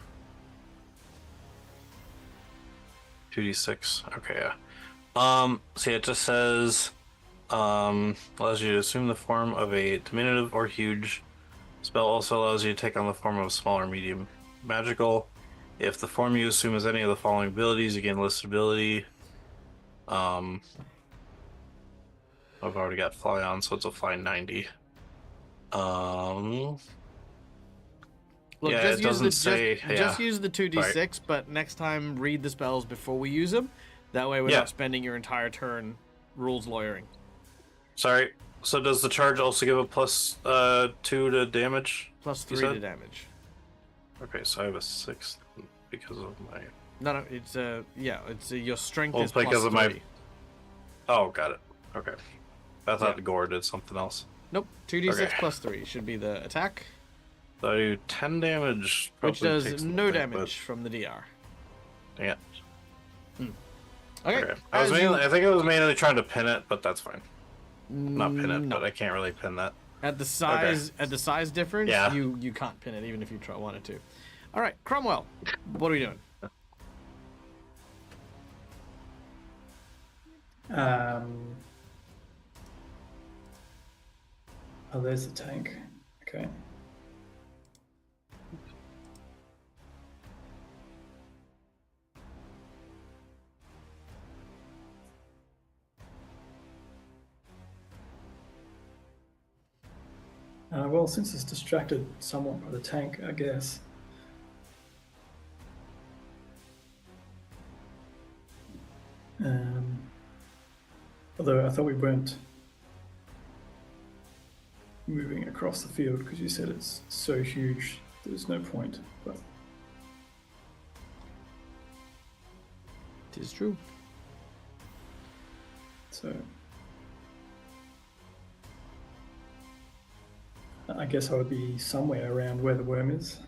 2d6. Okay, yeah. See, it just says, allows you to assume the form of a diminutive or huge. Spell also allows you to take on the form of small or medium magical. If the form you assume is any of the following abilities, you gain listed ability. I've already got fly on, so it's a fly 90. Look, Yeah, just it doesn't say. just use the 2d6, but next time read the spells before we use them. That way we're Yeah. not spending your entire turn rules lawyering. Sorry. So does the charge also give a plus 2 to damage? Plus You 3 to said? damage. Okay, so I have a 6 because of my. No, it's it's your strength Well, is it's because plus of my- 3. Oh, got it. Okay. I thought Yeah. Gore did something else. Nope, 2d6 Okay. plus 3 should be the attack, So I do 10 damage. which probably does takes no nothing, damage from the DR. But, dang it. Okay, Okay. I was as you- mainly, I think I was mainly trying to pin it, but that's fine. Not pin it, No. but I can't really pin that. At the size difference, Yeah. you can't pin it even if you wanted to. All right, Cromwell, what are we doing? Oh, there's the tank. Okay. Well, since it's distracted somewhat by the tank, I guess. Although I thought we weren't moving across the field because you said it's so huge, there's no point. But It is true. so I guess I would be somewhere around where the worm is.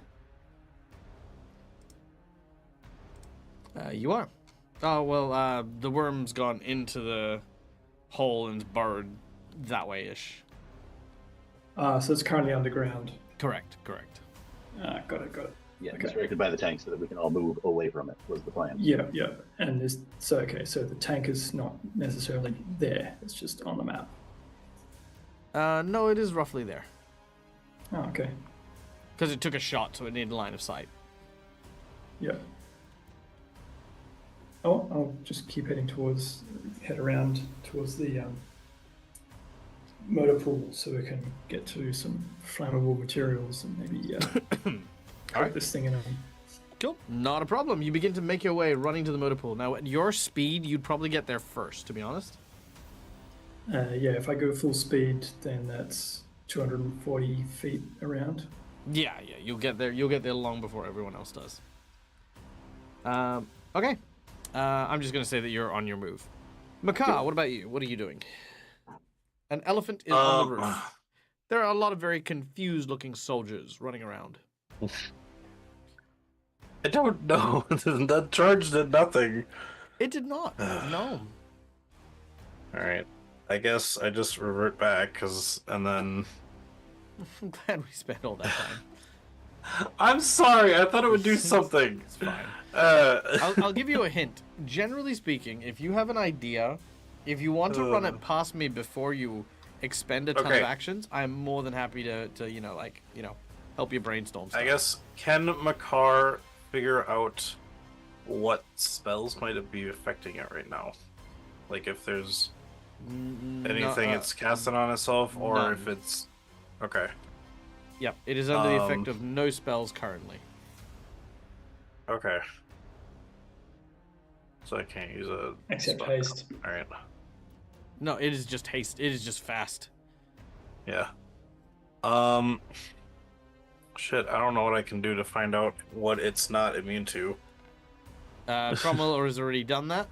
You are. Oh well, the worm's gone into the hole and burrowed that way-ish. So it's currently underground. Correct. Got it. Yeah, Okay. distracted by the tank so that we can all move away from it was the plan. Yeah. And so the tank is not necessarily there, it's just on the map. No, it is roughly there Oh, okay. because it took a shot, so it needed line of sight. Yeah. Oh, I'll just keep head around towards the motor pool so we can get to some flammable materials and maybe coat this thing in. Cool. Not a problem. You begin to make your way running to the motor pool. Now, at your speed, you'd probably get there first, to be honest. Yeah, if I go full speed, then that's 240 feet around. Yeah, you'll get there. You'll get there long before everyone else does. Okay. I'm just gonna say that you're on your move. Makar, what about you? What are you doing? An elephant is on the roof. There are a lot of very confused-looking soldiers running around. I don't know. That charge did nothing. It did not. No. Alright. I guess I just revert back, and then... I'm glad we spent all that time. I'm sorry, I thought it would do something. It's fine. Uh, I'll give you a hint. Generally speaking, if you have an idea, if you want to run it past me before you expend a ton of actions, I'm more than happy to help you brainstorm stuff. I guess, can Makar figure out what spells might it be affecting it right now? Like if there's anything it's casting on itself, or none. if it's... Okay. Yep, it is under the effect of no spells currently. Okay. So I can't use a Except spell. haste. Alright. No, it is just haste. It is just fast. Yeah. Shit, I don't know what I can do to find out what it's not immune to. Cromwell has already done that.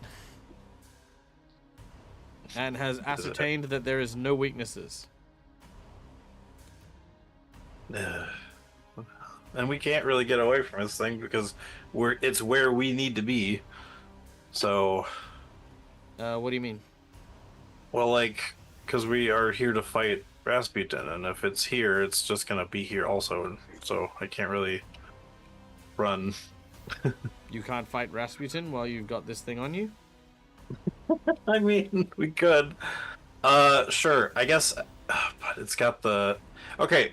And has ascertained that there is no weaknesses. And we can't really get away from this thing because it's where we need to be. So, What do you mean? well, like, because we are here to fight Rasputin, and if it's here, it's just gonna be here also. So I can't really run. You can't fight Rasputin while you've got this thing on you? I mean, we could. Sure. I guess, but it's got the. Okay.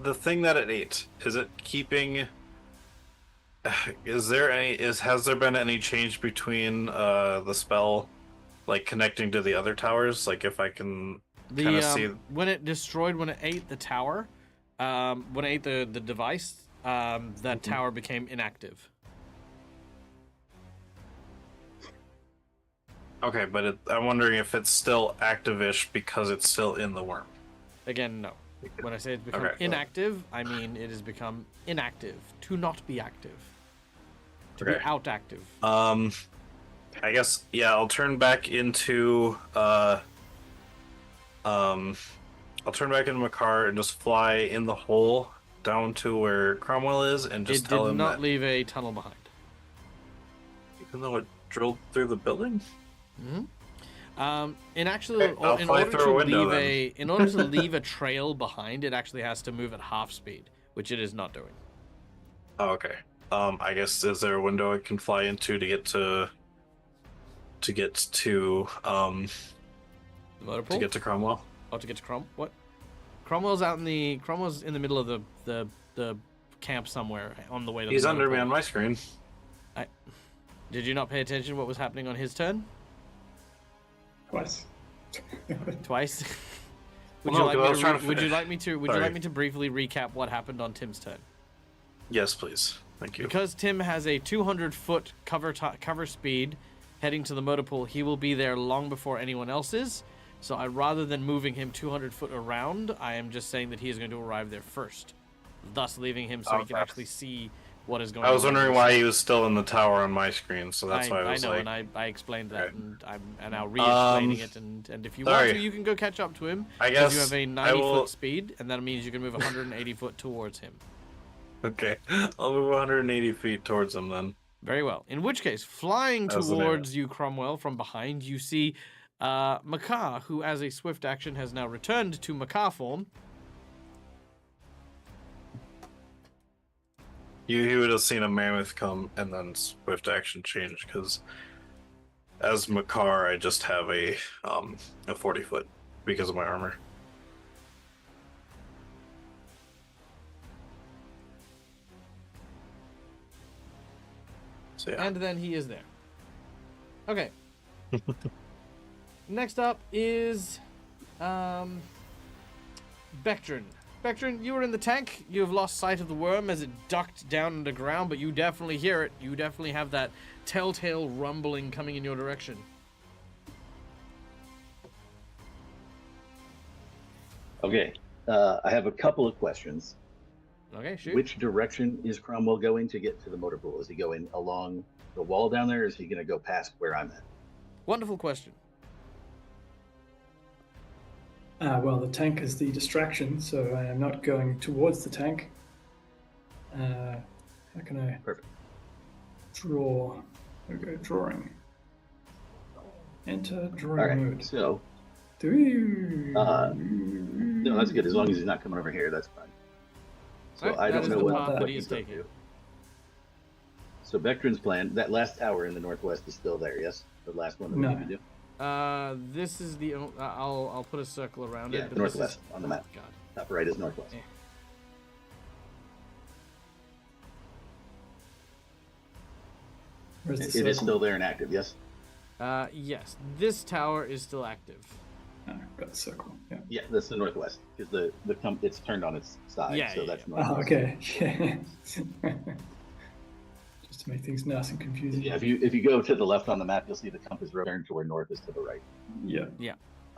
The thing that it ate, is it keeping? Has there been any change between the spell, like connecting to the other towers? Like if I can kind of see. When it ate the tower, when it ate the device, that tower became inactive. Okay, but I'm wondering if it's still active-ish because it's still in the worm. Again, no. When I say it's become Okay. inactive, I mean it has become inactive, to not be active, to be Okay. out active. I guess I'll turn back into I'll turn back into my car and just fly in the hole down to where Cromwell is and just It tell did him not that leave a tunnel behind. even though it drilled through the building. In actual, Okay, I'll in fly order through to a window leave in order to leave a trail behind, it actually has to move at half speed, which it is not doing. Oh, okay. I guess is there a window I can fly into to get to The motor to pool? get to Cromwell? Oh, to get to what? Cromwell's in the middle of the camp somewhere on the way to He's the motor under me pool. on my screen. Did you not pay attention to what was happening on his turn? Twice. Twice? Would Well, no, 'cause I was trying to would you finish. like me to would you Sorry. like me to briefly recap what happened on Tim's turn? Yes, please. Thank you. Because Tim has a 200-foot cover speed heading to the motor pool, he will be there long before anyone else is. So rather than moving him 200 foot around, I am just saying that he is going to arrive there first, thus leaving him so he can Okay. actually see what is going on. I was wondering why he was still in the tower on my screen, so that's why I was know, like, and I explained that, Right. and I'm now re-explaining it, and if you want sorry. to, you can go catch up to him. I Because guess you have a I 90 will- foot speed, and that means you can move 180 foot towards him. okay, I'll move 180 feet towards him then. Very well. In which case, flying That was the name. towards you, Cromwell, from behind, you see Makar, who as a swift action has now returned to Makar form. He would have seen a mammoth come and then swift action change because as Makar, I just have a 40 foot because of my armor. So yeah. And then he is there. Okay. Next up is Bectrin. Bectrin, you were in the tank. You have lost sight of the worm as it ducked down underground, but you definitely hear it. You definitely have that telltale rumbling coming in your direction. Okay, I have a couple of questions. Okay, shoot. Which direction is Cromwell going to get to the motor pool? Is he going along the wall down there, or is he going to go past where I'm at? Wonderful question. Well, the tank is the distraction, so I am not going towards the tank. How can I Perfect. draw? Okay, drawing. Enter All drawing right, mode. so Do no, that's good. As long as he's not coming over here, that's fine. So Right, I that don't is know the what, path that what he is he's going to taking. do. So Bectrin's plan, that last tower in the northwest is still there, yes? The last one that we No. need to do? This is the. I'll put a circle around Yeah, it. But this northwest is, on the map. God. Top right is northwest. Yeah. Where's the It is circle? still there and active, yes? Yes, this tower is still active. Got the circle. Yeah. Yeah, that's the northwest because it's turned on its side, Yeah, so yeah, that's yeah. northwest. Oh, okay. Yeah. Just to make things nice and confusing. Yeah, if you go to the left on the map, you'll see the compass turned to where north is to the right. Yeah.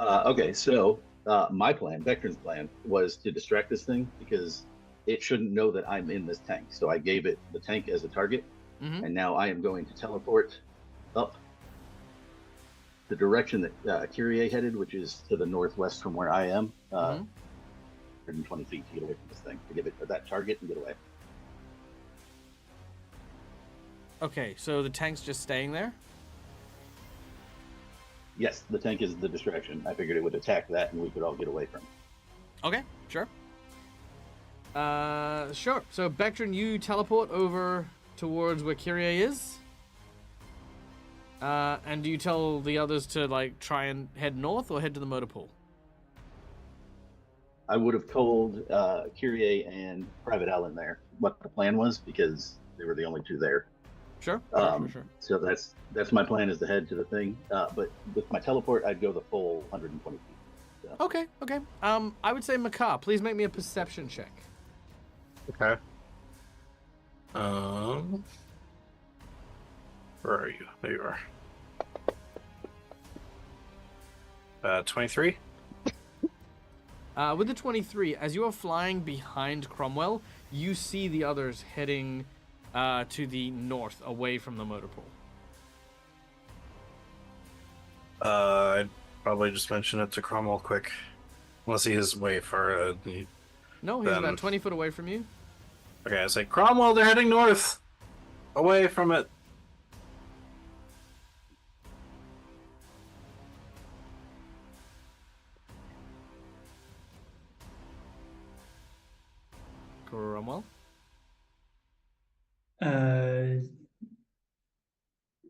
Okay, so my plan, Vectrin's plan, was to distract this thing because it shouldn't know that I'm in this tank. So I gave it the tank as a target, Mhm. and now I am going to teleport up the direction that Kyrie headed, which is to the northwest from where I am, 120 feet to get away from this thing, to give it that target and get away. Okay, so the tank's just staying there? Yes, the tank is the distraction. I figured it would attack that and we could all get away from it. Okay, sure. Sure. So, Bectrin, you teleport over towards where Kyrie is? And do you tell the others to, like, try and head north or head to the motor pool? I would have told Kyrie and Private Allen there what the plan was because they were the only two there. Sure, sure. So that's my plan is to head to the thing. But with my teleport, I'd go the full 120 feet. So. Okay. I would say Makar, please make me a perception check. Okay. Where are you? There you are. 23. With the 23, as you are flying behind Cromwell, you see the others heading to the north, away from the motor pool. I'd probably just mention it to Cromwell quick. Unless he is way far. No, he's Then- about 20 foot away from you. Okay, I say, Cromwell, they're heading north! Away from it. Cromwell?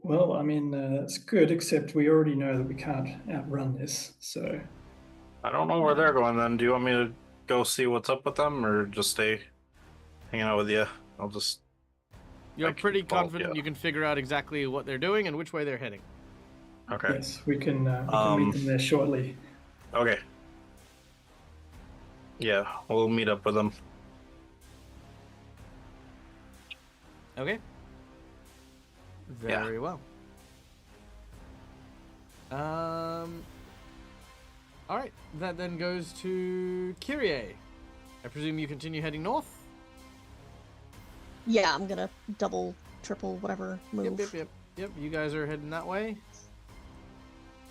Well, I mean, it's good, except we already know that we can't outrun this. So, I don't know where they're going then. Do you want me to go see what's up with them or just stay hanging out with you? I'll just. You're I can- pretty well, confident yeah. you can figure out exactly what they're doing and which way they're heading. Okay. yes, we can meet them there shortly. Okay. Yeah, we'll meet up with them. Okay. Yeah. Very well. All right. That then goes to Kyrie. I presume you continue heading north. Yeah, I'm gonna double, triple, whatever move. Yep. You guys are heading that way.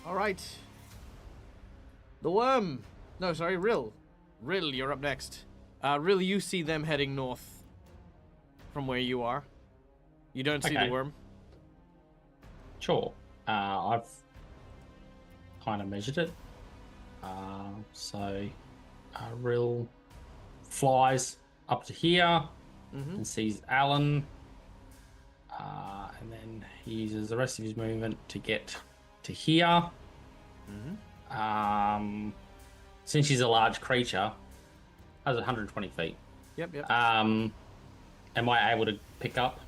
All right. The worm. No, sorry, Rill. Rill, you're up next. Rill, you see them heading north from where you are. You don't see the Okay. worm. Sure. I've kind of measured it. So Rill flies up to here Mm-hmm. and sees Alan. And then he uses the rest of his movement to get to here. Mm-hmm. Since she's a large creature, that's 120 feet. Yep. Am I able to pick up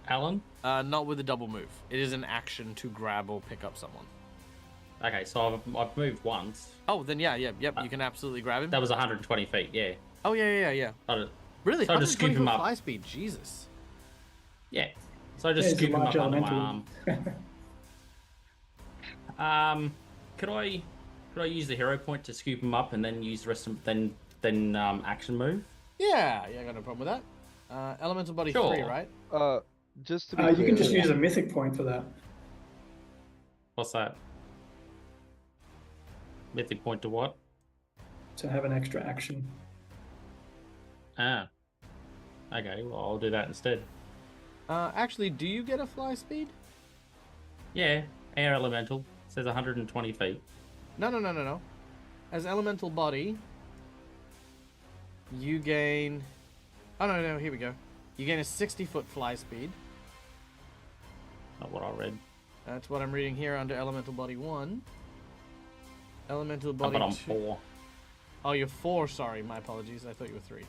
Alan? Not with a double move. It is an action to grab or pick up someone. Okay, so I've moved once. Oh, then yep. You can absolutely grab him. That was 120 feet, yeah. Oh, yeah. Really? So just scoop 120 him foot up. fly speed. Jesus. Yeah. So I just Yeah, he's a scoop him up large under my elemental. arm. Could I use the hero point to scoop him up and then use the rest of then action move? Yeah, I got no problem with that. Elemental body 3, Sure. right? Just to be You clear, can just use a mythic point for that. What's that? Mythic point to what? To have an extra action. Ah. Okay, well I'll do that instead. Actually, do you get a fly speed? Yeah, air elemental says 120 feet. No. As elemental body, you gain. Oh no, here we go. You gain a 60-foot fly speed. Not what I read. That's what I'm reading here under elemental body 1. Elemental Oh, body but I'm 2. 4. Oh, you're 4. Sorry, my apologies. I thought you were 3.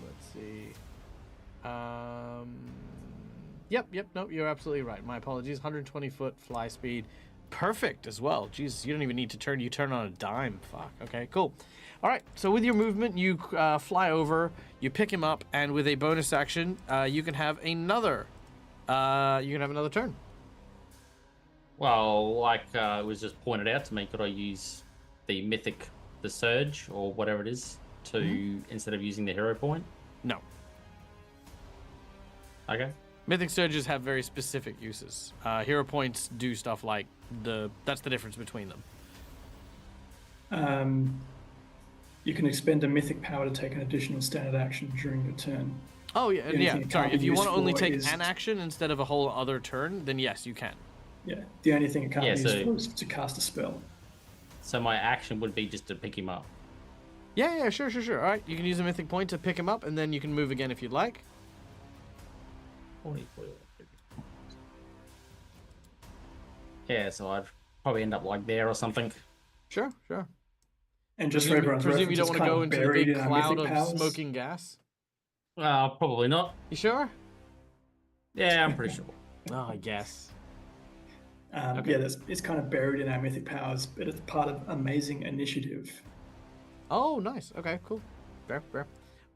Let's see. Yep. No, you're absolutely right. My apologies. 120-foot fly speed. Perfect as well. Jesus, you don't even need to turn. You turn on a dime. Fuck. Okay, cool. All right. So with your movement, you fly over. You pick him up, and with a bonus action, you can have another. Turn. Well, like it was just pointed out to me, could I use the surge or whatever it is to instead of using the hero point? No. Okay. Mythic Surges have very specific uses. Hero points do stuff like that's the difference between them. You can expend a mythic power to take an additional standard action during your turn. Oh, yeah, The only thing it sorry. can't If be you want to used only for take is- an action instead of a whole other turn, then yes, you can. Yeah, the only thing it can't Yeah, be used so- for is to cast a spell. So my action would be just to pick him up. Yeah, sure. All right, you can use a mythic point to pick him up, and then you can move again if you'd like. 40, 40, 50. Yeah, so I'd probably end up like there or something. Sure. And just for everyone's Presume you reference, don't it's want to kind go of into the buried big in our cloud mythic of powers. smoking gas. Probably not. You sure? Yeah, I'm pretty sure. Oh, I guess. Yeah, it's kind of buried in our mythic powers, but it's part of Amazing Initiative. Oh, nice. Okay, cool. Fair.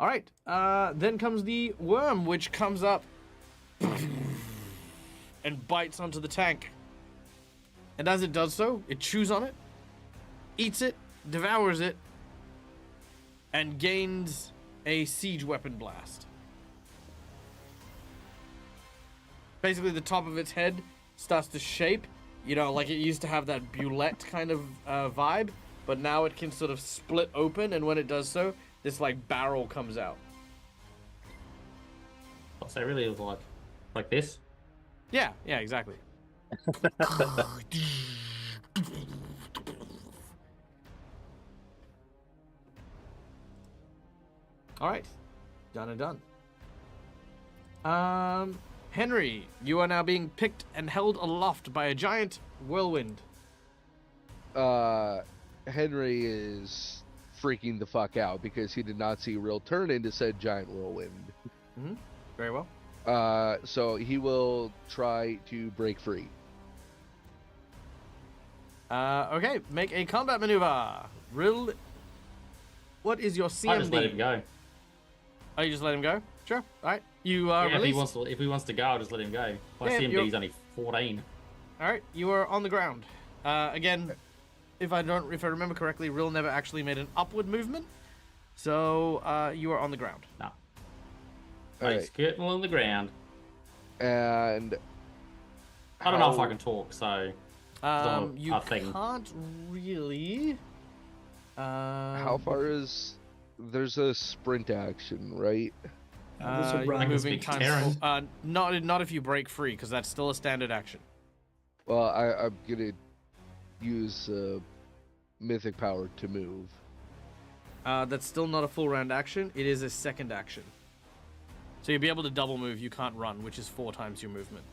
All right. Then comes the worm, which comes up and bites onto the tank. And as it does so, it chews on it, eats it, devours it, and gains a siege weapon blast. Basically, the top of its head starts to shape, you know, like it used to have that bulette kind of vibe, but now it can sort of split open, and when it does so, this like barrel comes out. So really it was like this. Yeah, exactly. All right, done and done. Henry, you are now being picked and held aloft by a giant whirlwind. Henry is freaking the fuck out because he did not see Rill turn into said giant whirlwind. Mm-hmm. Very well. So he will try to break free. Okay, make a combat maneuver. Rill, what is your CMD? I just let him go. Oh, you just let him go? Sure. All right. You Yeah, release. if he wants to go, I'll just let him go. My Yeah, CMD is only 14. All right. You are on the ground. Again, if I remember correctly, Rill never actually made an upward movement, so you are on the ground. No. All He's right. skirting along the ground. And I don't know if I can talk, so You a thing. can't really. how far is... There's a sprint action, right? There's a You're run. can moving speak time. Terran. Not if you break free, because that's still a standard action. Well, I'm gonna use mythic power to move. That's still not a full round action. It is a second action. So you'll be able to double move. You can't run, which is 4 times your movement.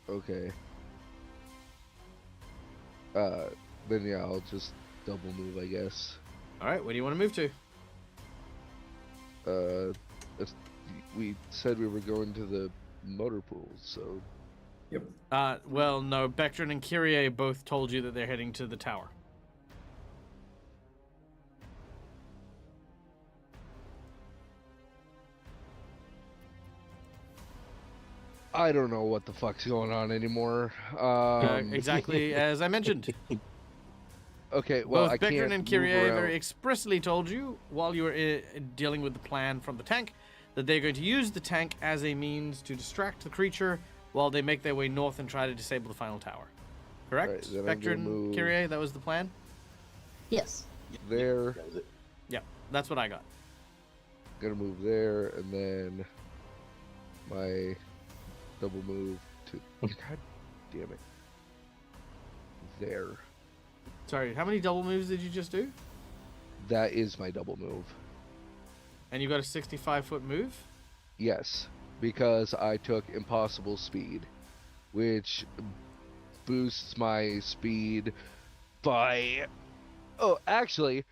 Okay. Then yeah, I'll just double move, I guess. All right. Where do you want to move to? We said we were going to the motor pool, so Yep. Well, no. Bectrin and Kyrie both told you that they're heading to the tower. I don't know what the fuck's going on anymore. Exactly as I mentioned. Okay, well, Both I can't Bectrin and move Kyrie around. very expressly told you while you were dealing with the plan from the tank that they're going to use the tank as a means to distract the creature while they make their way north and try to disable the final tower. Correct? Right, then I'm gonna Bectrin, move- Kyrie, that was the plan? Yes. There, That was it. Yeah, that's what I got. gonna move there, and then my double move to... God damn it. There. Sorry, how many double moves did you just do? That is my double move. And you got a 65-foot move? Yes, because I took impossible speed, which boosts my speed by... Oh, actually,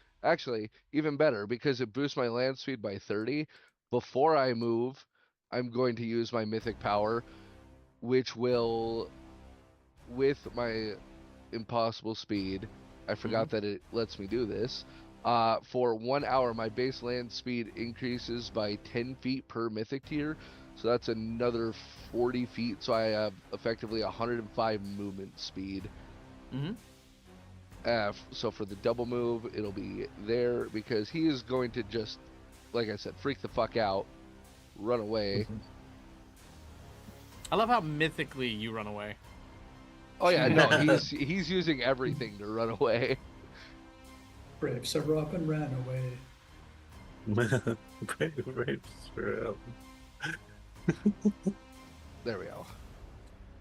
even better, because it boosts my land speed by 30. Before I move, I'm going to use my mythic power, which will, with my impossible speed, I forgot that it lets me do this. For 1 hour, my base land speed increases by 10 feet per mythic tier. So that's another 40 feet. So I have effectively 105 movement speed. Mm-hmm. So for the double move, it'll be there because he is going to just, like I said, freak the fuck out, run away. I love how mythically you run away. Oh yeah, no, he's using everything to run away. Brave Sir up and ran away. There we go.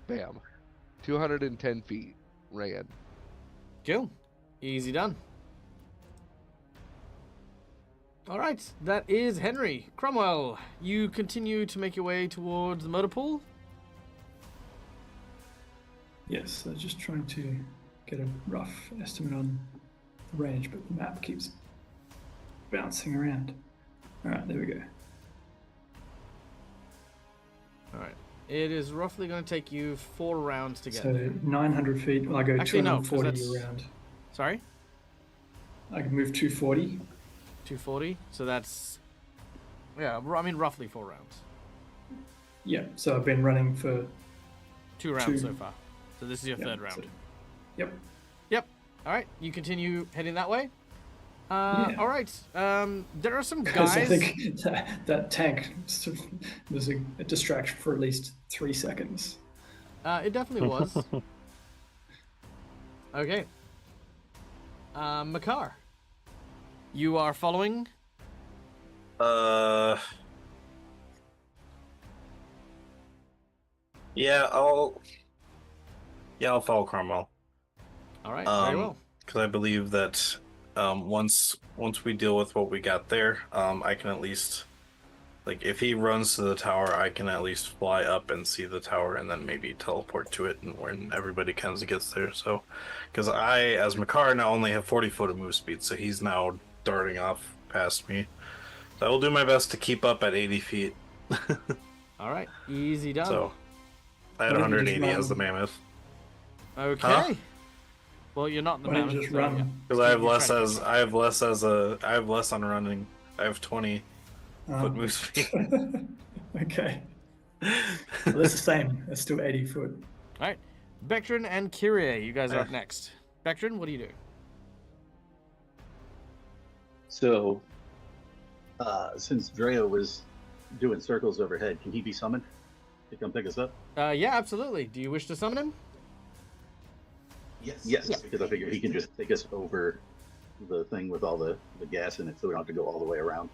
Bam. 210 feet ran. Cool. Easy done. All right, that is Henry. Cromwell, you continue to make your way towards the motor pool. Yes, so just trying to get a rough estimate on the range, but the map keeps bouncing around. Alright, there we go. All right. It is roughly going to take you 4 rounds to get So there. 900 feet, well, I go Actually, no, 'cause 240 that's- around. Sorry? I can move 240. 240. So that's, yeah, I mean, roughly 4 rounds. Yeah, so I've been running for 2 rounds Two. so far. So this is your yeah, third so- round. yep. Yep. All right. You continue heading that way. Yeah. All right. There are some Because I guys. think that tank was a distraction for at least 3 seconds. It definitely was. Okay. Makar, you are following. Yeah, I'll follow Cromwell. All right. Very well. Because I believe that once we deal with what we got there, I can at least, like, if he runs to the tower, I can at least fly up and see the tower, and then maybe teleport to it, and when everybody kind of gets there. So, because I, as Makar, now only have 40 foot of move speed, so he's now darting off past me. So I will do my best to keep up at 80 feet. All right. Easy done. So I had Why don't you 180 just as the run? mammoth. Okay. Huh? Well, you're not the Why don't mammoth. you just so, run? yeah. Because I have You're less trying to- as I have less on running. I have 20 foot move speed. Okay. Well, that's the same. That's still 80 foot. All right. Bectrin and Kyrie, you guys are up next. Bectrin, what do you do? So, since Drea was doing circles overhead, can he be summoned to come pick us up? Yeah, absolutely. Do you wish to summon him? Yes. Yeah. Because I figure he can just take us over the thing with all the gas in it, so we don't have to go all the way around.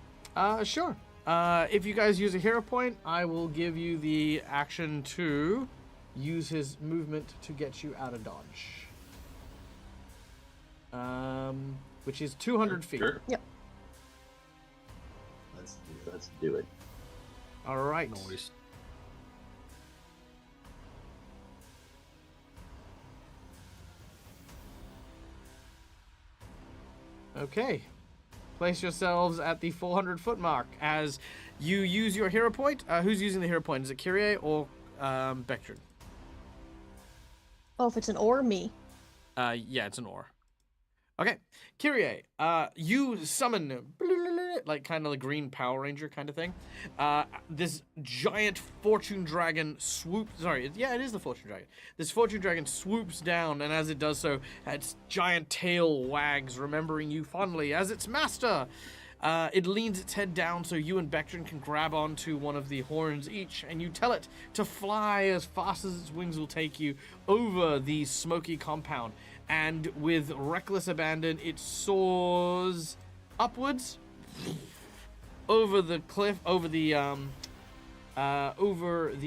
Sure. If you guys use a hero point, I will give you the action to use his movement to get you out of dodge. Which is 200 feet. Sure. Yep. Let's do it. All right. Noise. Okay. Place yourselves at the 400 foot mark as you use your hero point. Who's using the hero point? Is it Kyrie or Bectrin? Oh, if it's an or, me. Yeah, it's an or. Okay, Kyrie, you summon like kind of like Green Power Ranger kind of thing. This giant fortune dragon swoops. Sorry, yeah, it is the fortune dragon. This fortune dragon swoops down, and as it does so, its giant tail wags, remembering you fondly as its master. It leans its head down so you and Bectrin can grab onto one of the horns each, and you tell it to fly as fast as its wings will take you over the smoky compound. And with reckless abandon, it soars upwards over the cliff, over the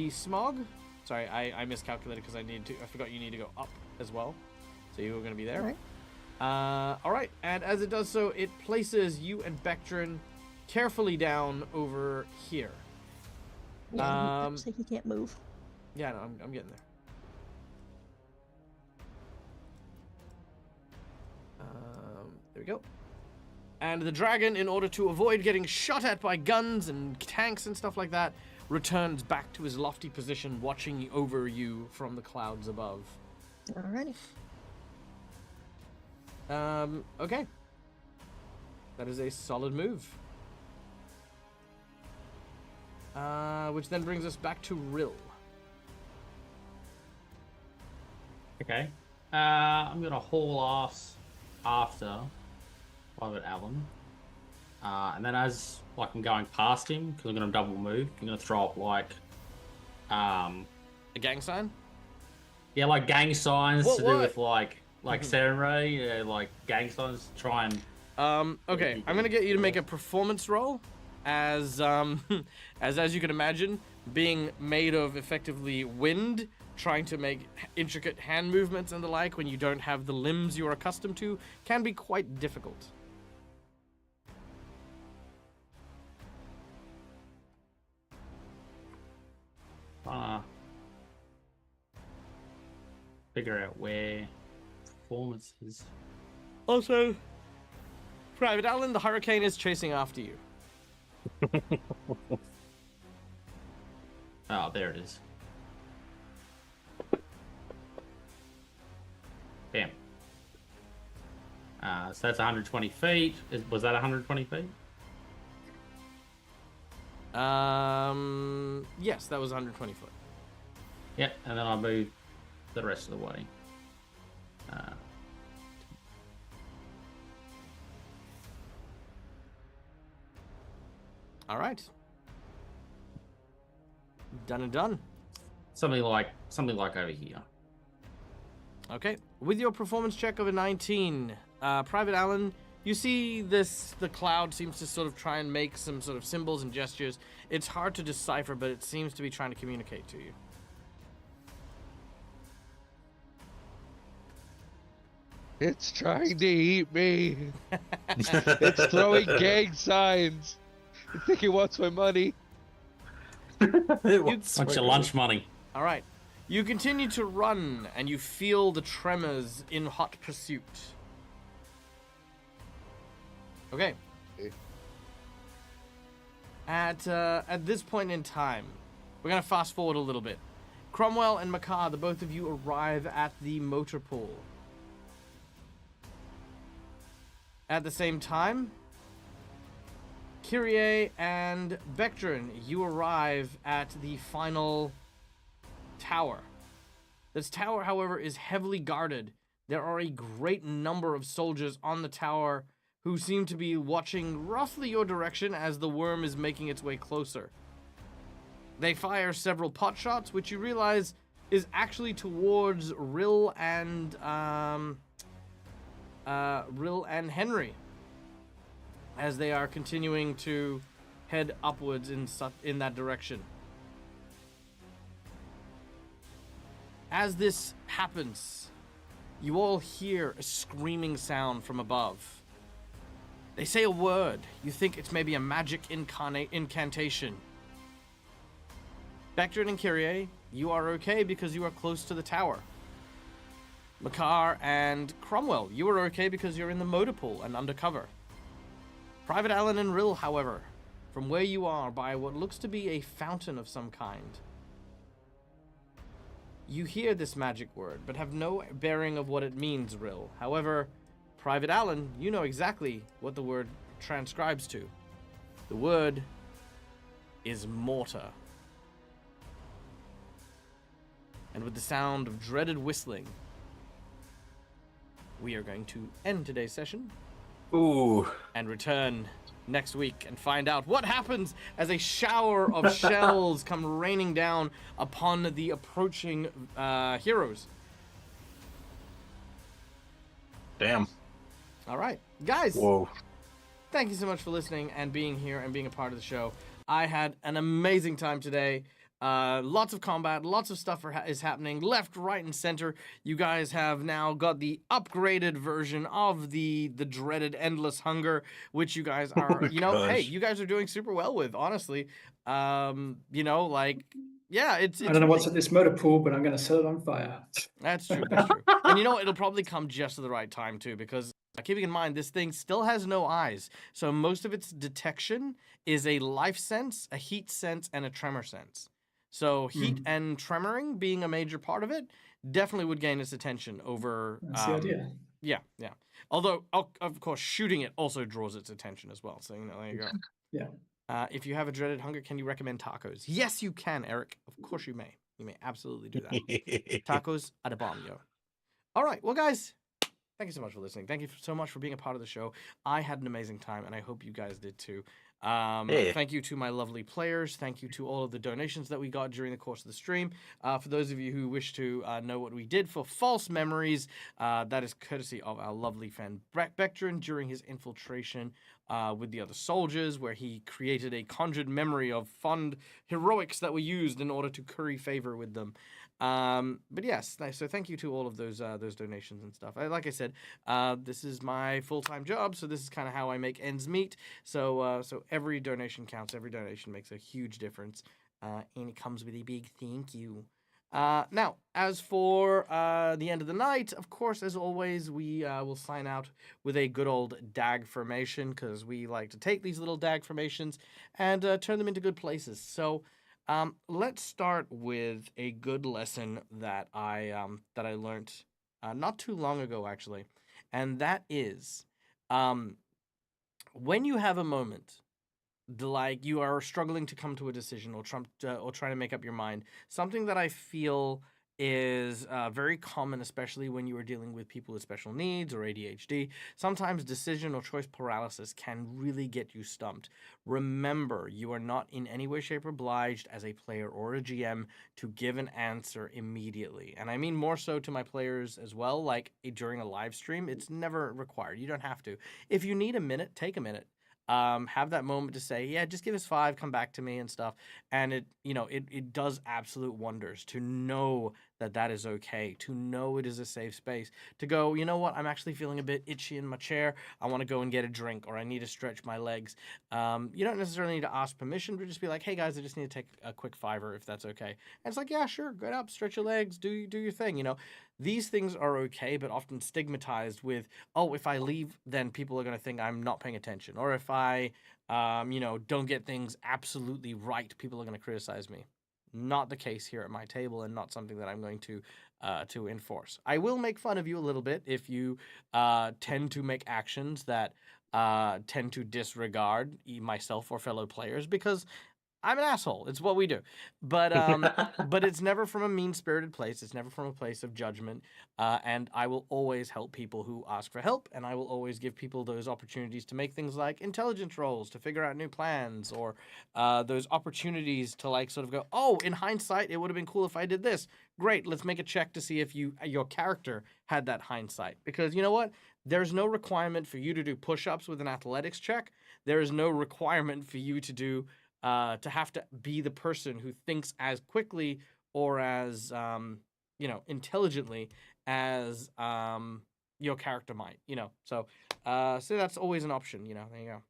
smog. Sorry, I miscalculated because I forgot you need to go up as well. So you were going to be there. All right. All right, and as it does so, it places you and Bectrin carefully down over here. Yeah, so he can't move. Yeah, no, I'm getting there. There we go. And the dragon, in order to avoid getting shot at by guns and tanks and stuff like that, returns back to his lofty position, watching over you from the clouds above. Alrighty. Okay. That is a solid move. Which then brings us back to Rill. Okay. I'm gonna haul ass after Private Allen. And then as like I'm going past him, because I'm gonna double move, I'm gonna throw up like A gang sign? yeah, like gang signs What- to what? do with like Saturday, like gang signs to try and Okay, I'm gonna get you to make a performance roll, as as you can imagine, being made of effectively wind, trying to make intricate hand movements and the like when you don't have the limbs you're accustomed to can be quite difficult. figure out where performance is. Also, Private Allen, the hurricane is chasing after you. Oh, there it is. Bam. So that's 120 feet. Was that 120 feet? Yes, that was 120 foot. Yep, and then I'll move the rest of the way. All right. Done and done. Something like over here. Okay. With your performance check of a 19, Private Allen, you see this, the cloud seems to sort of try and make some sort of symbols and gestures. It's hard to decipher, but it seems to be trying to communicate to you. It's trying to eat me. It's throwing gang signs. I think it wants my money. Bunch of lunch money. All right. You continue to run, and you feel the tremors in hot pursuit. Okay. At this point in time, we're gonna fast forward a little bit. Cromwell and Makar, the both of you arrive at the motor pool. At the same time, Kyrie and Bectrin, you arrive at the final tower. This tower, however, is heavily guarded. There are a great number of soldiers on the tower who seem to be watching roughly your direction as the worm is making its way closer. They fire several pot shots, which you realize is actually towards Rill and Henry, as they are continuing to head upwards in that direction. As this happens, you all hear a screaming sound from above. They say a word. You think it's maybe a magic incantation. Bectrin and Kyrie, you are okay because you are close to the tower. Makar and Cromwell, you are okay because you're in the motor pool and undercover. Private Allen and Rill, however, from where you are by what looks to be a fountain of some kind, you hear this magic word, but have no bearing of what it means, Rill. However, Private Allen, you know exactly what the word transcribes to. The word is mortar. And with the sound of dreaded whistling, we are going to end today's session. Ooh. And return next week and find out what happens as a shower of shells come raining down upon the approaching heroes. Damn. All right, guys. Whoa. Thank you so much for listening and being here and being a part of the show. I had an amazing time today. Lots of combat, lots of stuff is happening left, right, and center. You guys have now got the upgraded version of the dreaded Endless Hunger, which you guys are, hey, you guys are doing super well with, honestly. Yeah, it's I don't know what's at this motor pool, but I'm going to set it on fire. That's true. That's true. And it'll probably come just at the right time too, because keeping in mind this thing still has no eyes, so most of its detection is a life sense, a heat sense, and a tremor sense. So heat and tremoring being a major part of it definitely would gain its attention over. That's the idea. Yeah. Although, of course, shooting it also draws its attention as well. So there you go. Yeah. If you have a dreaded hunger, can you recommend tacos? Yes, you can, Eric. Of course you may. You may absolutely do that. Tacos are the bomb, yo. All right. Well, guys, thank you so much for listening. Thank you so much for being a part of the show. I had an amazing time, and I hope you guys did too. Thank you to my lovely players. Thank you to all of the donations that we got during the course of the stream. For those of you who wish to know what we did for False Memories, that is courtesy of our lovely fan Bectrin during his infiltration with the other soldiers, where he created a conjured memory of fond heroics that were used in order to curry favor with them. But yes, so thank you to all of those donations and stuff. Like I said, this is my full-time job, so this is kind of how I make ends meet. So every donation counts. Every donation makes a huge difference, and it comes with a big thank you. Now, as for the end of the night, of course, as always, we will sign out with a good old dag formation, because we like to take these little dag formations and turn them into good places. So. Let's start with a good lesson that I learned not too long ago, actually, and that is When you have a moment, like you are struggling to come to a decision or trying to make up your mind, something that I feel is very common, especially when you are dealing with people with special needs or ADHD. Sometimes decision or choice paralysis can really get you stumped. Remember, you are not in any way, shape, or obliged as a player or a GM to give an answer immediately. And I mean more so to my players as well, like during a live stream, it's never required. You don't have to. If you need a minute, take a minute. Have that moment to say, yeah, just give us 5, come back to me and stuff. And it does absolute wonders to know that is okay, to know it is a safe space, to go, you know what, I'm actually feeling a bit itchy in my chair. I want to go and get a drink, or I need to stretch my legs. You don't necessarily need to ask permission, but just be like, hey guys, I just need to take a quick 5er if that's okay. And it's like, yeah, sure, get up, stretch your legs, do your thing, These things are okay, but often stigmatized with, oh, if I leave, then people are going to think I'm not paying attention. Or if I, don't get things absolutely right, people are going to criticize me. Not the case here at my table, and not something that I'm going to enforce. I will make fun of you a little bit if you tend to make actions that tend to disregard myself or fellow players, because I'm an asshole. It's what we do. But but it's never from a mean-spirited place. It's never from a place of judgment. And I will always help people who ask for help, and I will always give people those opportunities to make things like intelligence rolls, to figure out new plans, or those opportunities to like sort of go, oh, in hindsight, it would have been cool if I did this. Great, let's make a check to see if your character had that hindsight. Because you know what? There's no requirement for you to do push-ups with an athletics check. There is no requirement for you to do to have to be the person who thinks as quickly or as intelligently as your character might. So that's always an option. There you go.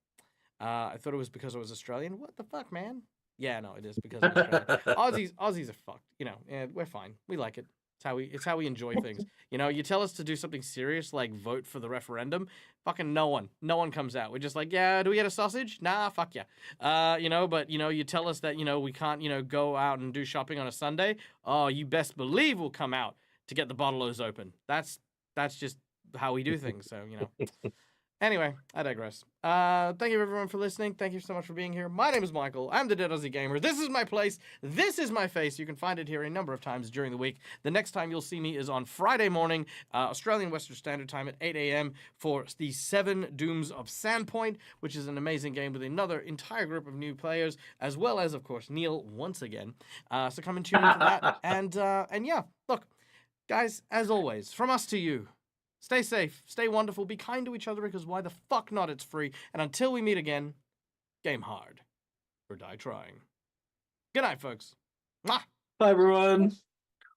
I thought it was because I was Australian. What the fuck, man? Yeah, no, it is because I'm Australian. Aussies are fucked. Yeah, we're fine. We like it. It's how we enjoy things. You tell us to do something serious like vote for the referendum. Fucking no one comes out. We're just like, yeah, do we get a sausage? Nah, fuck yeah. But you tell us that we can't go out and do shopping on a Sunday. Oh, you best believe we'll come out to get the bottle-os open. That's just how we do things. So Anyway, I digress. Thank you everyone for listening. Thank you so much for being here. My name is Michael. I'm the Dead Aussie Gamer. This is my place. This is my face. You can find it here a number of times during the week. The next time you'll see me is on Friday morning, Australian Western Standard Time at 8 a.m. for the 7 Dooms of Sandpoint, which is an amazing game with another entire group of new players, as well as, of course, Neil once again. So come and tune in for that. And yeah, look, guys, as always, from us to you, stay safe, stay wonderful, be kind to each other, because why the fuck not? It's free. And until we meet again, game hard or die trying. Good night, folks. Mwah! Bye, everyone.